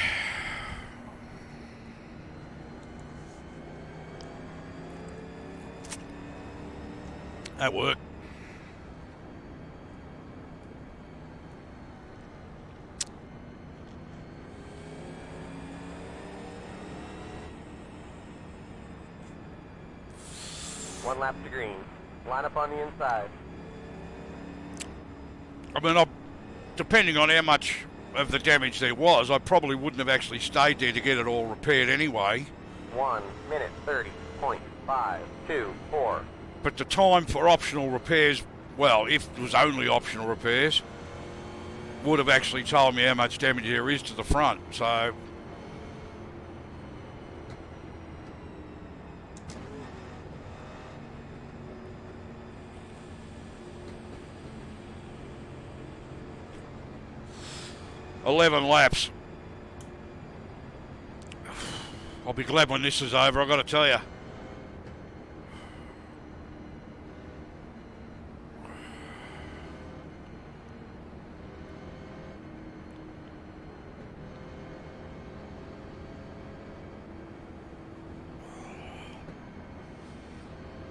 That worked. One lap to green. Line up on the inside. I mean, depending on how much of the damage there was, I probably wouldn't have actually stayed there to get it all repaired anyway. 1 minute 30.524. But the time for optional repairs, well, if it was only optional repairs, would have actually told me how much damage there is to the front. So, $11 laps. I'll be glad when this is over, I've got to tell you.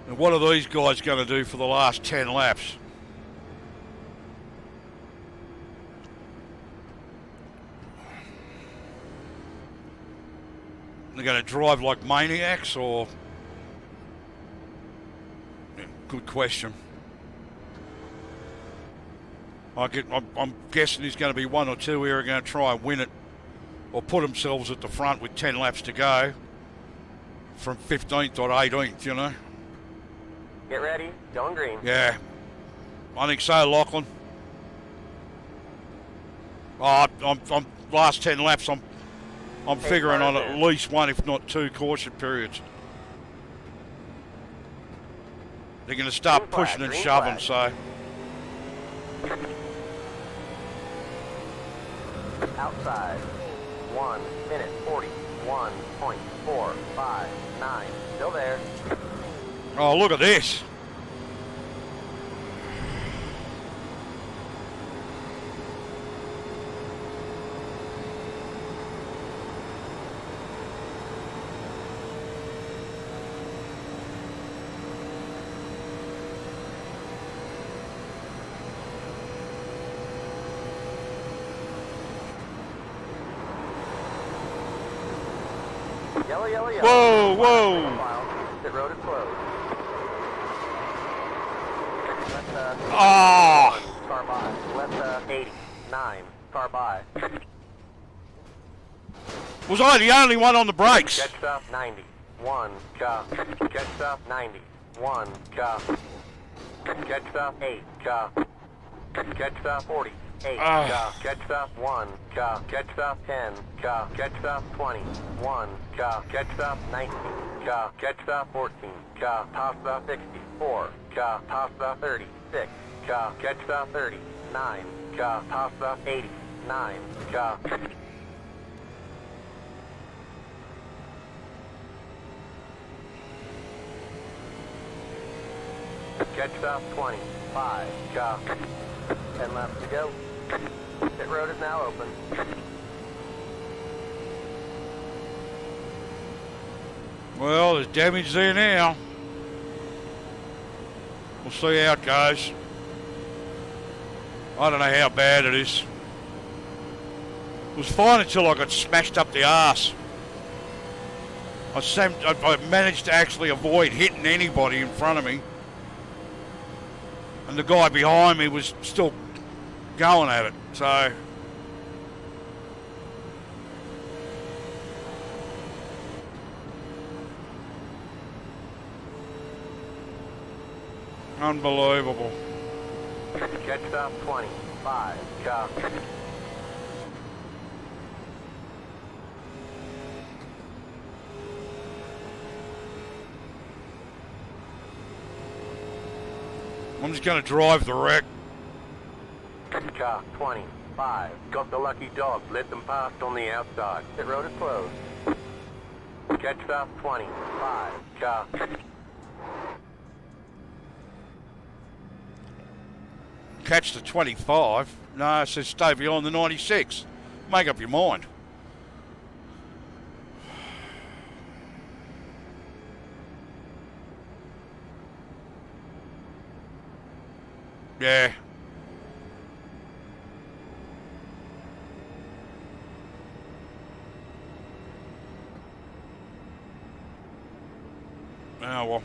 And what are these guys going to do for the last 10 laps? They're going to drive like maniacs, or? Yeah, good question. I'm guessing there's going to be one or two here who are going to try and win it, or put themselves at the front with 10 laps to go from 15th or 18th, you know. Get ready, going green. Yeah, I think so, Lachlan. Oh, I'm last 10 laps. I'm figuring on at least one, if not two, caution periods. They're going to start pushing and shoving, so. Outside. 1 minute 41.459. Still there. Oh, look at this. Yellow, yellow, yellow. Whoa, whoa. The road is closed. Ah! Car by. Left 89. Car by. Was I the only one on the brakes? Jet stop 90. 1 chop. Jet stop 90. 1 chop. Jet stop 8 chop. Jet stop 40. 8 chop. Jet stop 1 chop. Jet stop 10 chop. Jet stop 20. 1 chop. Jet stop 19 chop. Jet stop 14 chop. Top stop 64 chop. Top stop 36 chop. Jet stop 39 chop. Top stop 89 chop. Jet stop 25 chop. 10 laps to go. Pit road is now open. Well, there's damage there now. We'll see how it goes. I don't know how bad it is. It was fine until I got smashed up the arse. I managed to actually avoid hitting anybody in front of me. And the guy behind me was still going at it, so. Unbelievable. Jet stop 25 chop. I'm just going to drive the wreck. Chop 25. Got the lucky dog. Let them past on the outside. Pit road is closed. Jet stop 25 chop. Catch the 25. No, it says stay beyond the 96. Make up your mind. Yeah. Oh, well.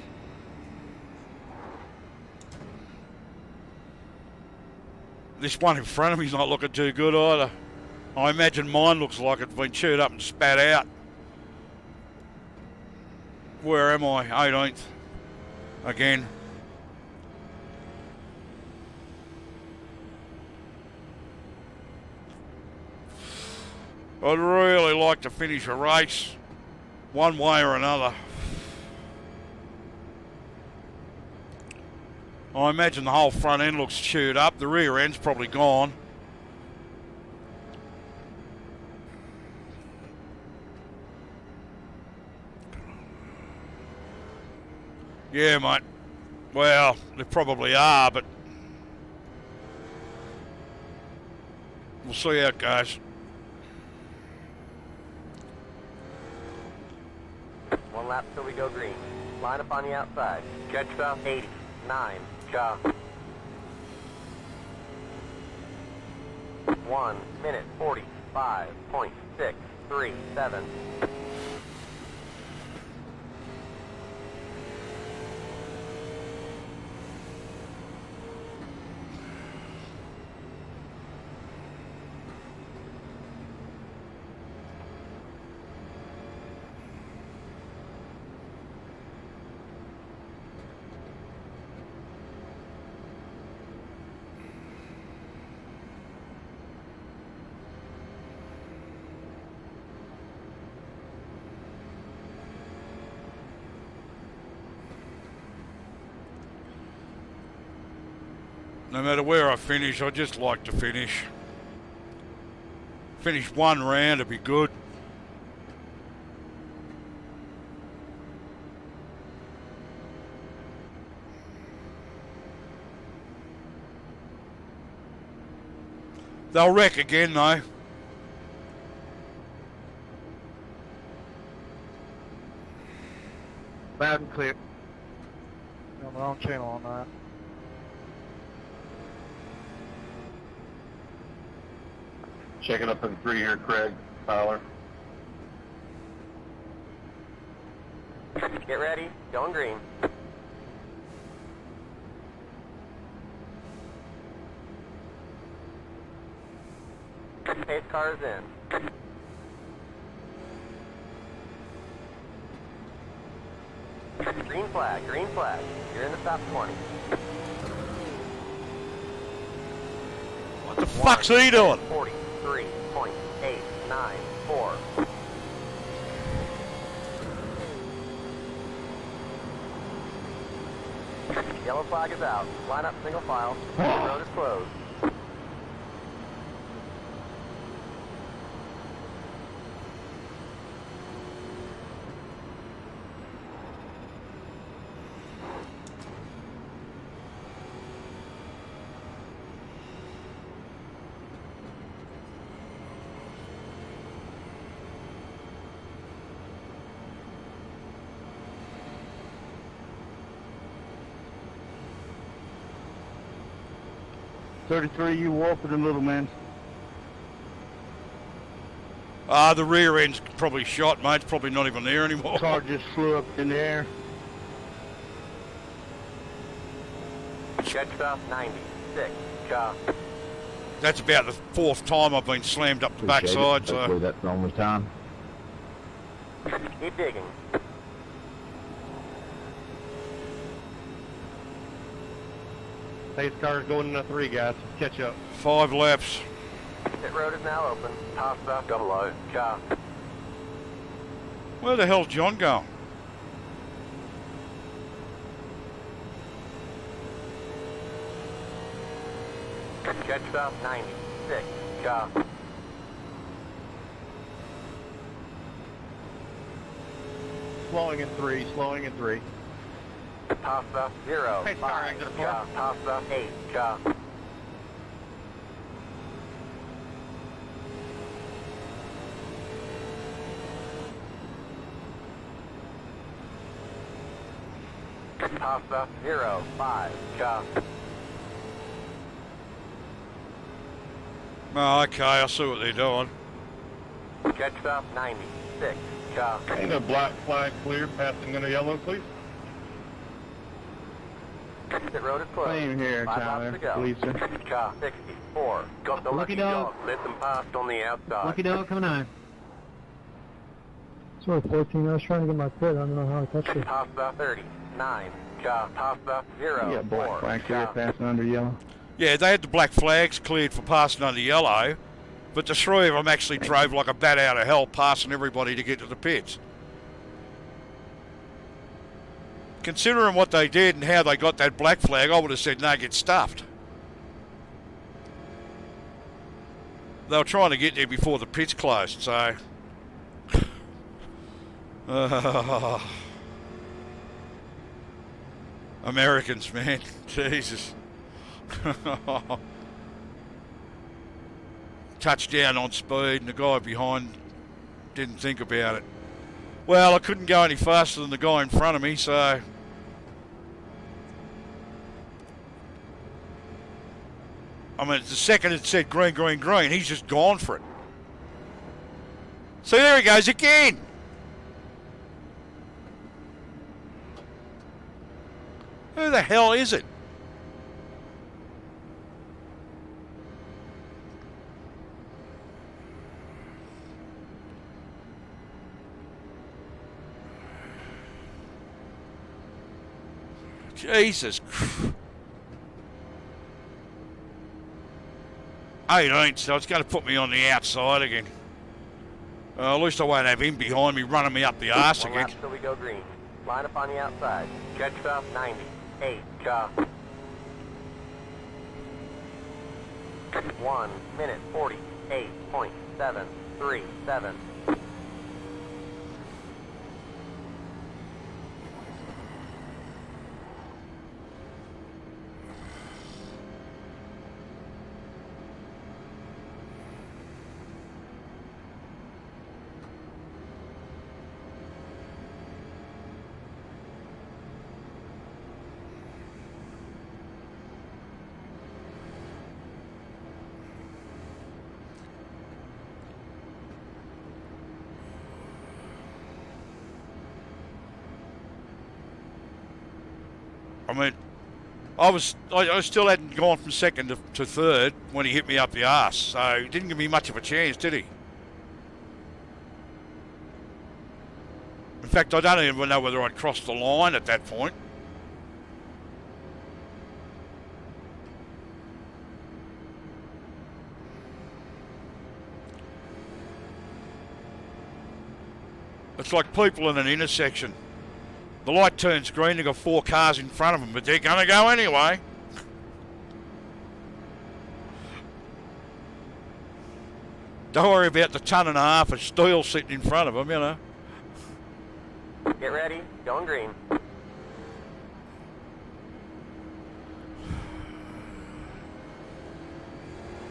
This one in front of me's not looking too good either. I imagine mine looks like it's been chewed up and spat out. Where am I? 18th. Again. I'd really like to finish a race one way or another. I imagine the whole front end looks chewed up. The rear end's probably gone. Yeah, mate. Well, they probably are, but we'll see how it goes. One lap till we go green. Line up on the outside. Catch up. 80. 9. Job. 1 minute 45.637. No matter where I finish, I just like to finish. Finish one round would be good. They'll wreck again though. Loud and clear. On the wrong channel on that. Checking up in 3 here, Craig, Tyler. Get ready. Going green. Pace car is in. Green flag, green flag. You're in the top 20. What the fuck's he doing? 43.894. Yellow flag is out. Line up single file. The road is closed. You warping a little, man. The rear end's probably shot, mate. It's probably not even there anymore. Car just flew up in the air. Catch up 96. Job. That's about the 4th time I've been slammed up the backside, so Hopefully that's the only time. Keep digging. Pace car's going into 3, guys. Catch up. 5 laps. Pit road is now open. Top stuff, double O. Job. Where the hell's John going? Catch up 96. Job. Slowing in 3, slowing in 3. Top stuff 0. Pace car, 5. exit 4. Job. Top stuff 8. Job. Top stuff 0. 5. Job. Oh, okay, I see what they're doing. Catch stop 96. And a black flag clear, passing under yellow, please. Pit road is closed. Same here, 5 Tyler. laps to go. Lisa. Car 64. Got the lucky dog. Let them pass on the outside. Lucky dog coming on. Sort of 14. I was trying to get my pit. I don't know how I touched it. Pass the 30. 9. Car pass the 0. Yeah, black 4. flag clear, passing under yellow. Yeah, they had the black flags cleared for passing under yellow, but the three of them actually drove like a bat out of hell, passing everybody to get to the pits. Considering what they did and how they got that black flag, I would have said, no, get stuffed. They were trying to get there before the pits closed, so... Americans, man. Jesus. Touchdown on speed, and the guy behind didn't think about it. Well, I couldn't go any faster than the guy in front of me, so... I mean, the second it said green, green, green, he's just gone for it. So there he goes again. Who the hell is it? Jesus. 18, so it's going to put me on the outside again. At least I won't have him behind me running me up the arse One again. lap till we go green. Line up on the outside. Catch stop 90. 8. Car. 1 minute 48.737. I mean, I still hadn't gone from second to third when he hit me up the arse, so he didn't give me much of a chance, did he? In fact, I don't even know whether I'd crossed the line at that point. It's like people in an intersection. The light turns green, they've got 4 cars in front of them, but they're going to go anyway. Don't worry about the ton and a half of steel sitting in front of them, you know. Get ready. Going green.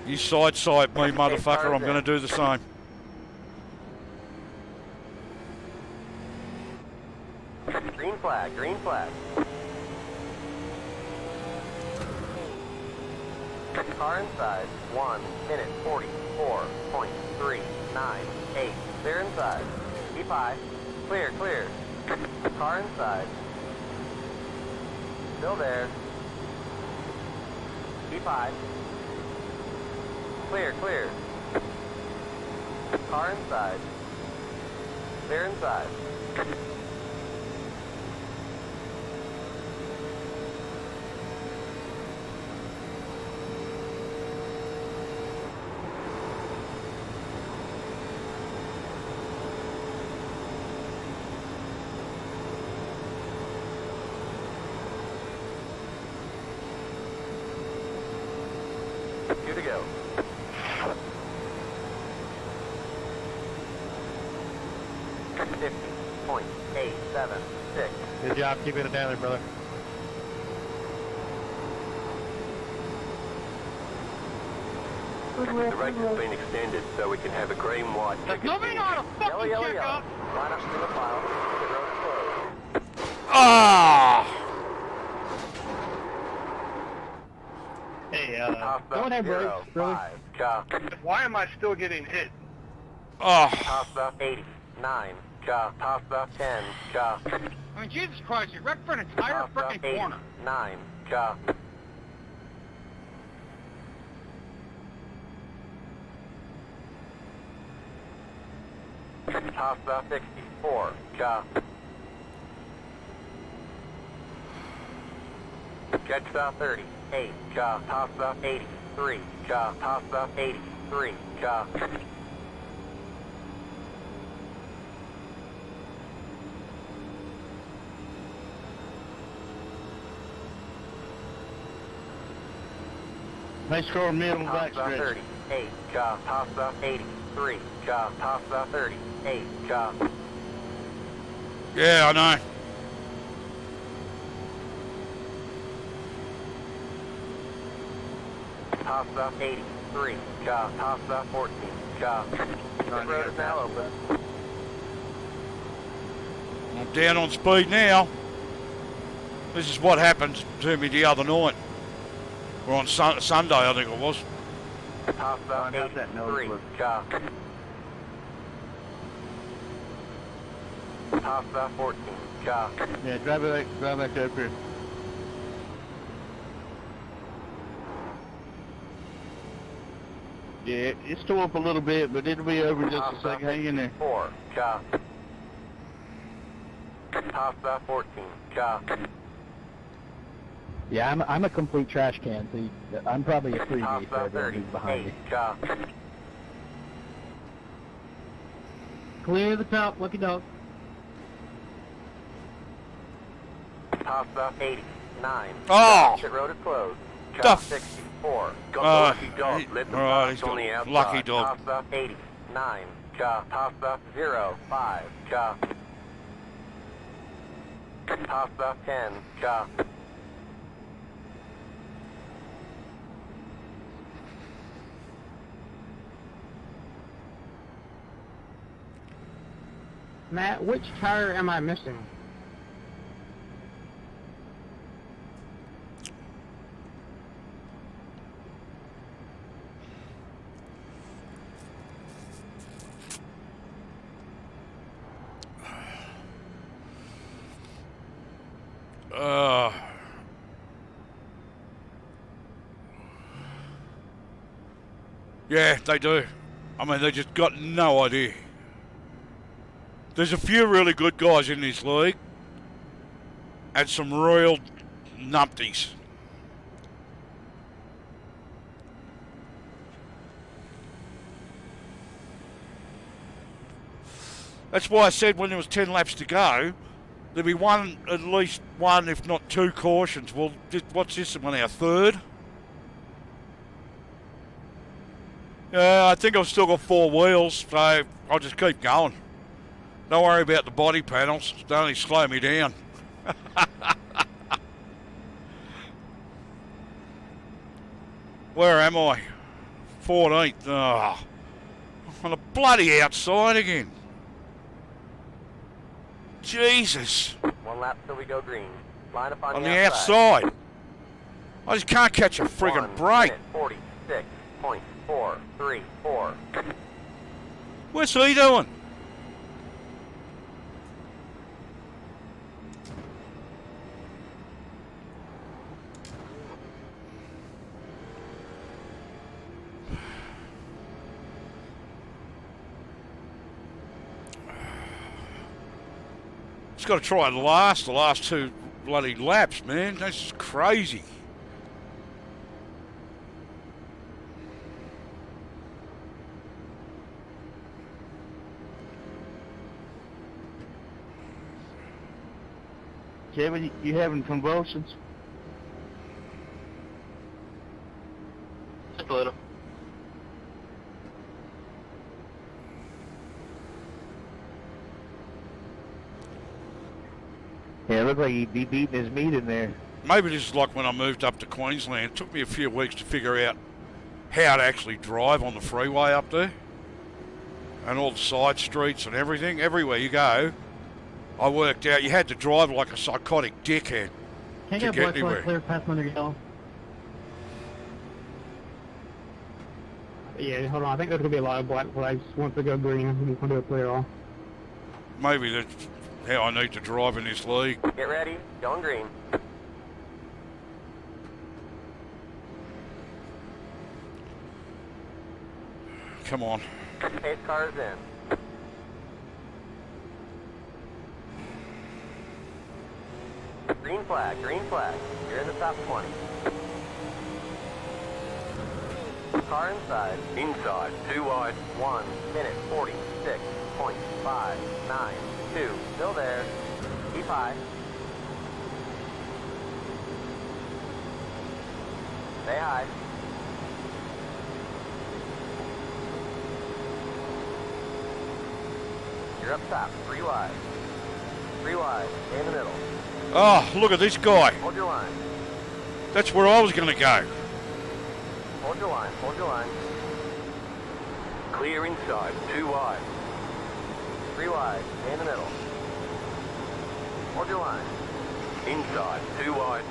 You sideswipe me, motherfucker, I'm going to do the same. Green flag. Green flag. Car inside. 1 minute 44.398. Clear inside. Keep high. Clear, clear. Car inside. Still there. Keep high. Clear, clear. Car inside. Clear inside. Two to go. .876. Good job keeping it down there, brother. The race has been extended so we can have a green, white There's ticket. nobody on a Yellow, fucking yellow, check yellow. up. Line up to the pile. The road closed. Ah! Hey, Costa Don't have brakes, 0, really. 5, Ka. Why am I still getting hit? Oh, Costa 80, 9, Ka. Costa 10, Ka. I mean, Jesus Christ, you wrecked for an entire Costa frickin' 80, corner. 9, Ka. Costa 64, Ka. Getcha 30, 8, Ka. Costa 83, Ka. Costa 83, Ka. Nice car middle back Costa stretch. 30, 8, Ka. Costa 83, Ka. Costa 30, 8, Ka. yeah, I know. Costa 83, Ka. Costa 14, Ka. The road is now open. I'm down on speed now. This is what happened to me the other night. Or on Sunday, I think it was. Costa 83, Ka. Costa 14, Ka. Yeah, drive back up here. Yeah, it's tore up a little bit, but it'll be over in just a second. Hang in there. 4, Ka. Costa 14, Ka. Yeah, I'm a complete trash can, so I'm probably a freebie for Costa everyone 30, who's behind 8, me. Ka. Clear the top, lucky dog. Costa 80, 9. Oh! Pit road is closed. The Ka f- 64. Go Uh, lucky dog. he- Let the alright, box he's on the got outside. lucky dog. Costa 80, 9. Ka. Costa 0, 5. Ka. Costa 10, Ka. Matt, which tire am I missing? Yeah, they do. I mean, they just got no idea. There's a few really good guys in this league, and some real numpties. That's why I said when there was 10 laps to go, there'd be one, at least one, if not two cautions. Well, what's this one, our third? I think I've still got four wheels, so I'll just keep going. Don't worry about the body panels. They only slow me down. Where am I? 14th. Oh, on the bloody outside again. Jesus. One lap till we go green. Line up On the outside. I just can't catch a friggin' break. 46.434. What's he doing? Just got to try and last the last two bloody laps, man. That's just crazy. Kevin, you having convulsions? Just a little. Yeah, it looked like he'd be beating his meat in there. Maybe this is like when I moved up to Queensland. It took me a few weeks to figure out how to actually drive on the freeway up there. And all the side streets and everything. Everywhere you go, I worked out you had to drive like a psychotic dickhead Can't to get get black flag anywhere. clear past under yellow. Yeah, hold on. I think there's gonna be a lot of black flags once they go green. I'm gonna do a clear off. Maybe that's how I need to drive in this league. Get ready. Going green. Come on. Pace car is in. Green flag, green flag. You're in the top 20. Car inside. Inside. 2 wide. 1 minute 46.592. Still there. Keep high. Stay high. You're up top. 3 wide. 3 wide. Stay in the middle. Oh, look at this guy. Hold your line. That's where I was going to go. Hold your line. Hold your line. Clear inside. 2 wide. 3 wide. Stay in the middle. Hold your line. Inside. 2 wide.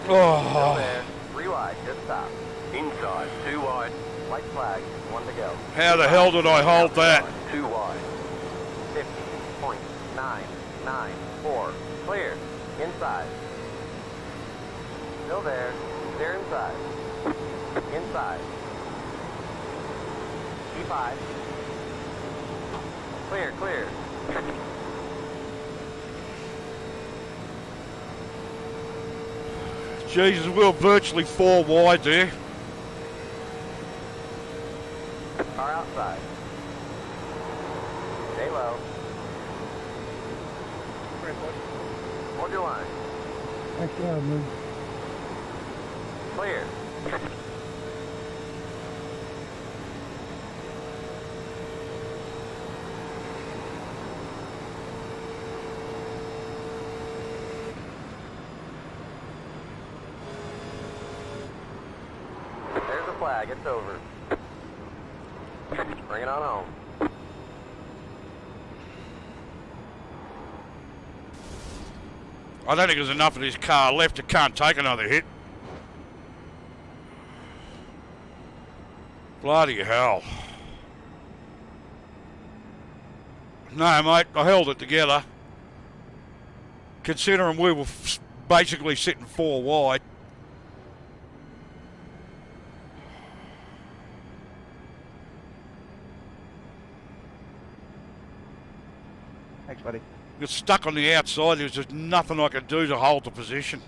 Still Oh, there. 3 wide. Just stop. Inside. 2 wide. White flag. 1 to go. how the hell did I hold that? 2 wide. 50.994. Clear. Inside. Still there. They're inside. Inside. Keep high. Clear, clear. Jesus, we were virtually 4 wide there. Car outside. Stay low. Hold your line. Actually, I'll move. Clear. There's the flag. It's over. Bring it on home. I don't think there's enough of this car left. It can't take another hit. Bloody hell. No, mate, I held it together. Considering we were basically sitting 4 wide. Thanks, buddy. Got stuck on the outside. There was just nothing I could do to hold the position.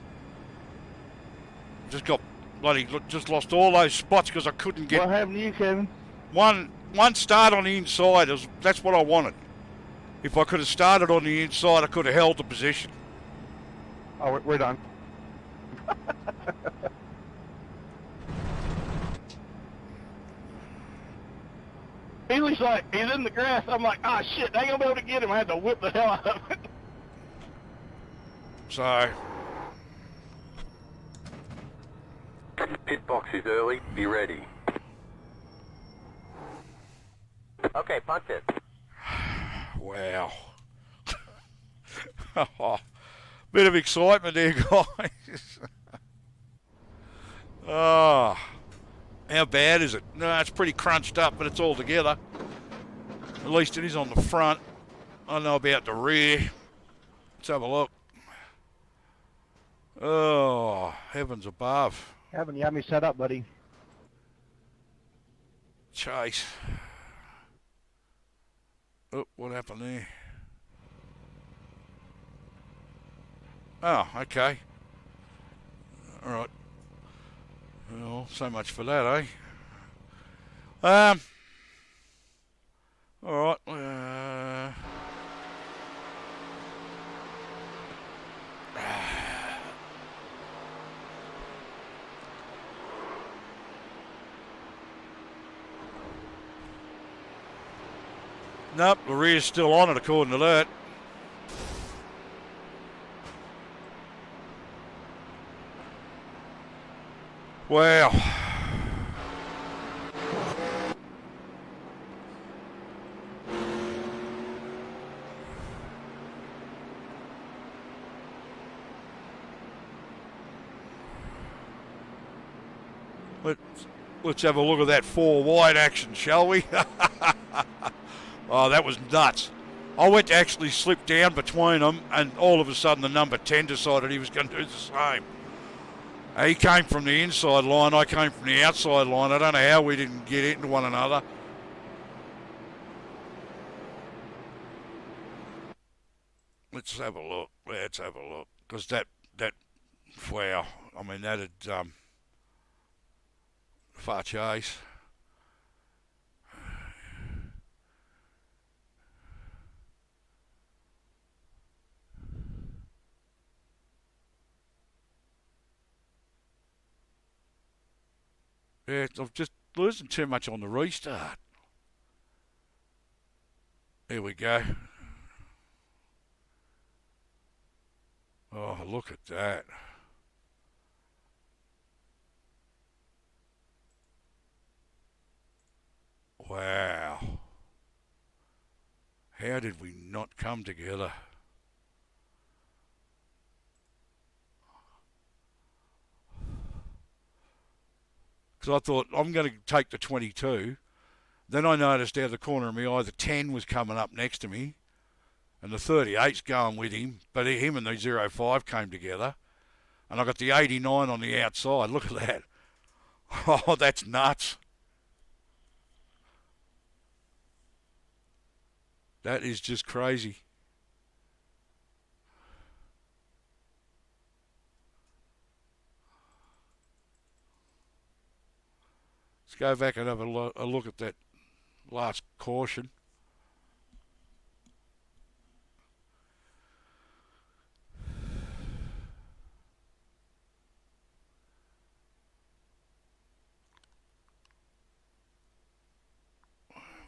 Just got bloody, just lost all those spots because I couldn't get. What happened to you, Kevin? One start on the inside. That's what I wanted. If I could have started on the inside, I could have held the position. Oh, we're done. He was like, he's in the grass. I'm like, ah, shit, I ain't gonna be able to get him. I had to whip the hell out of it. So, Pit box is early. Be ready. Okay, punch it. wow. Bit of excitement there, guys. Oh, how bad is it? No, it's pretty crunched up, but it's all together. At least it is on the front. I don't know about the rear. Let's have a look. Oh, heavens above. Kevin, you have me set up, buddy. Chase. Oh, what happened there? Oh, okay. All right. Well, so much for that, eh? All right. Nope, the rear's still on it according to that. Wow. Let's have a look at that 4 wide action, shall we? Oh, that was nuts. I went to actually slip down between them, and all of a sudden the number 10 decided he was going to do the same. He came from the inside line, I came from the outside line. I don't know how we didn't get into one another. Let's have a look. Let's have a look. Because that, wow. I mean, that'd, far chase. Yeah, I'm just losing too much on the restart. Here we go. Oh, look at that. Wow. How did we not come together? Because I thought, I'm going to take the 22. Then I noticed out of the corner of my eye, the 10 was coming up next to me. And the 38's going with him. But him and the 05 came together. And I got the 89 on the outside. Look at that. Oh, that's nuts. That is just crazy. Let's go back and have a look at that last caution.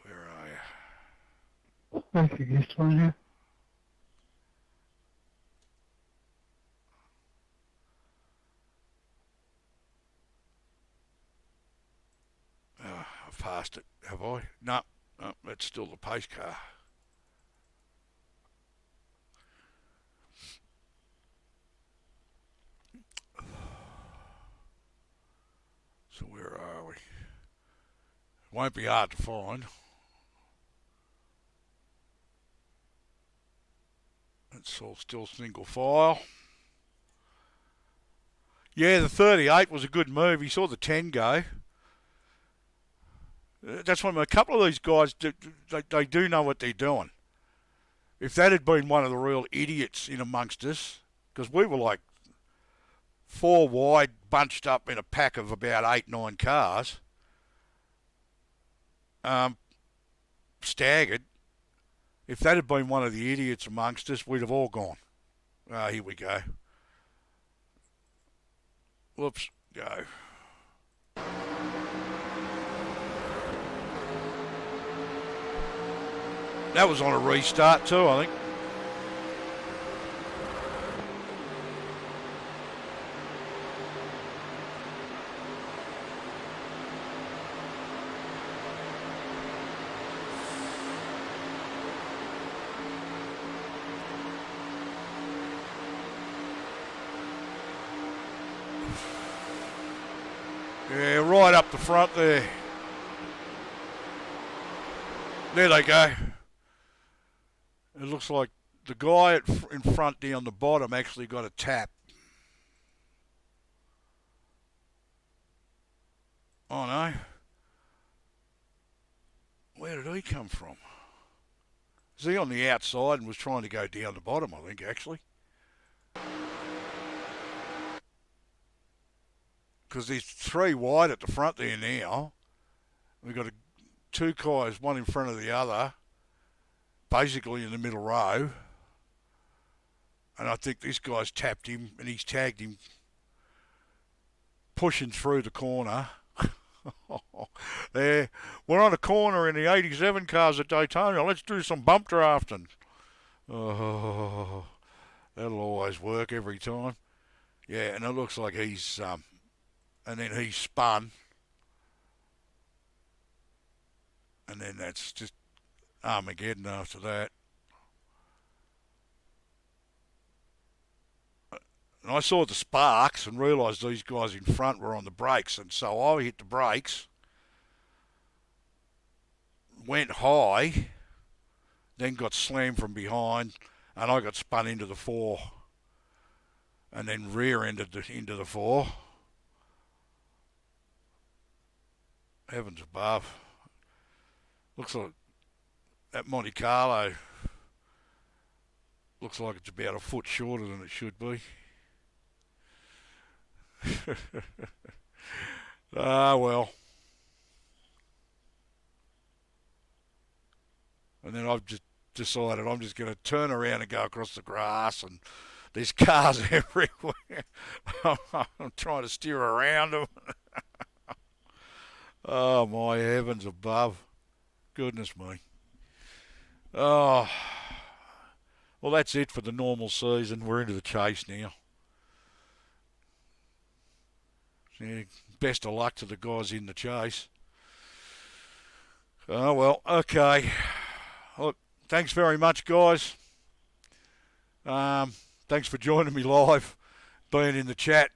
Where are you? Thank you, Gigabyte here. I've passed it, have I? No, that's still the pace car. So where are we? Won't be hard to find. It's all still single file. Yeah, the 38 was a good move. He saw the 10 go. That's why a couple of these guys, they do know what they're doing. If that had been one of the real idiots in amongst us, because we were like 4 wide, bunched up in a pack of about 8, 9 cars, staggered. If that had been one of the idiots amongst us, we'd have all gone. Here we go. Whoops, go. That was on a restart too, I think. Yeah, right up the front there. There they go. It looks like the guy in front down the bottom actually got a tap. Oh no. Where did he come from? Is he on the outside and was trying to go down the bottom, I think, actually? Because there's 3 wide at the front there now. We've got 2 cars, one in front of the other, basically in the middle row. And I think this guy's tapped him and he's tagged him, pushing through the corner. There, we're on a corner in the 87 cars at Daytona. Let's do some bump drafting. Oh, that'll always work every time. Yeah, and it looks like he's, and then he spun. And then that's just Armageddon after that. And I saw the sparks and realised these guys in front were on the brakes, and so I hit the brakes, went high, then got slammed from behind, and I got spun into the 4, and then rear-ended into the 4. Heavens above. Looks like that Monte Carlo looks like it's about a foot shorter than it should be. Ah, well. And then I've just decided I'm just going to turn around and go across the grass, and there's cars everywhere. I'm trying to steer around them. Oh, my heavens above. Goodness me. Oh, well, that's it for the normal season. We're into the chase now. Yeah, best of luck to the guys in the chase. Oh, well, okay. Look, thanks very much, guys. Thanks for joining me live, being in the chat,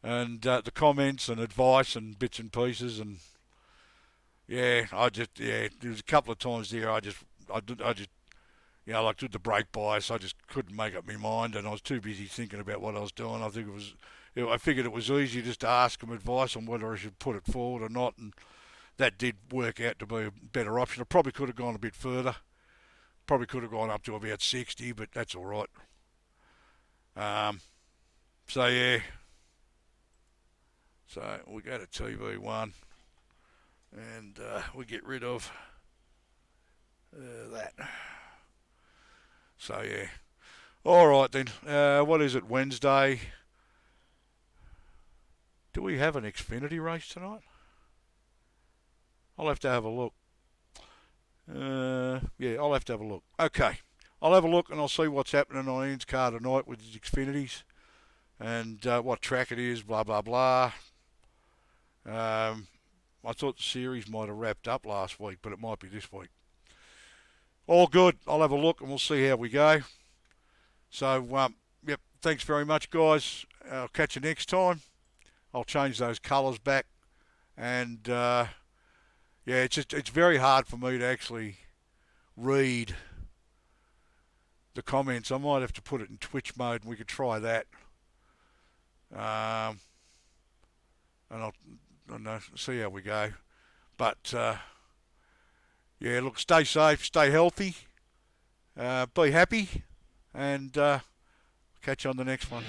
and the comments and advice and bits and pieces. And yeah, there was a couple of times there I just like did the brake bias. I just couldn't make up my mind, and I was too busy thinking about what I was doing. I figured it was easy just to ask them advice on whether I should put it forward or not, and that did work out to be a better option. I probably could have gone a bit further. Probably could have gone up to about 60, but that's all right. So yeah. So we go to TV1, and we get rid of that. So yeah. All right then. What is it? Wednesday. Do we have an Xfinity race tonight? I'll have to have a look. Yeah, I'll have to have a look. Okay. I'll have a look and I'll see what's happening on Ian's car tonight with his Xfinities and what track it is, blah, blah, blah. I thought the series might have wrapped up last week, but it might be this week. All good. I'll have a look and we'll see how we go. So, yep, thanks very much, guys. I'll catch you next time. I'll change those colours back, and yeah, it's very hard for me to actually read the comments. I might have to put it in Twitch mode, and we could try that. And I'll see how we go. But yeah, look, stay safe, stay healthy, be happy, and catch you on the next one.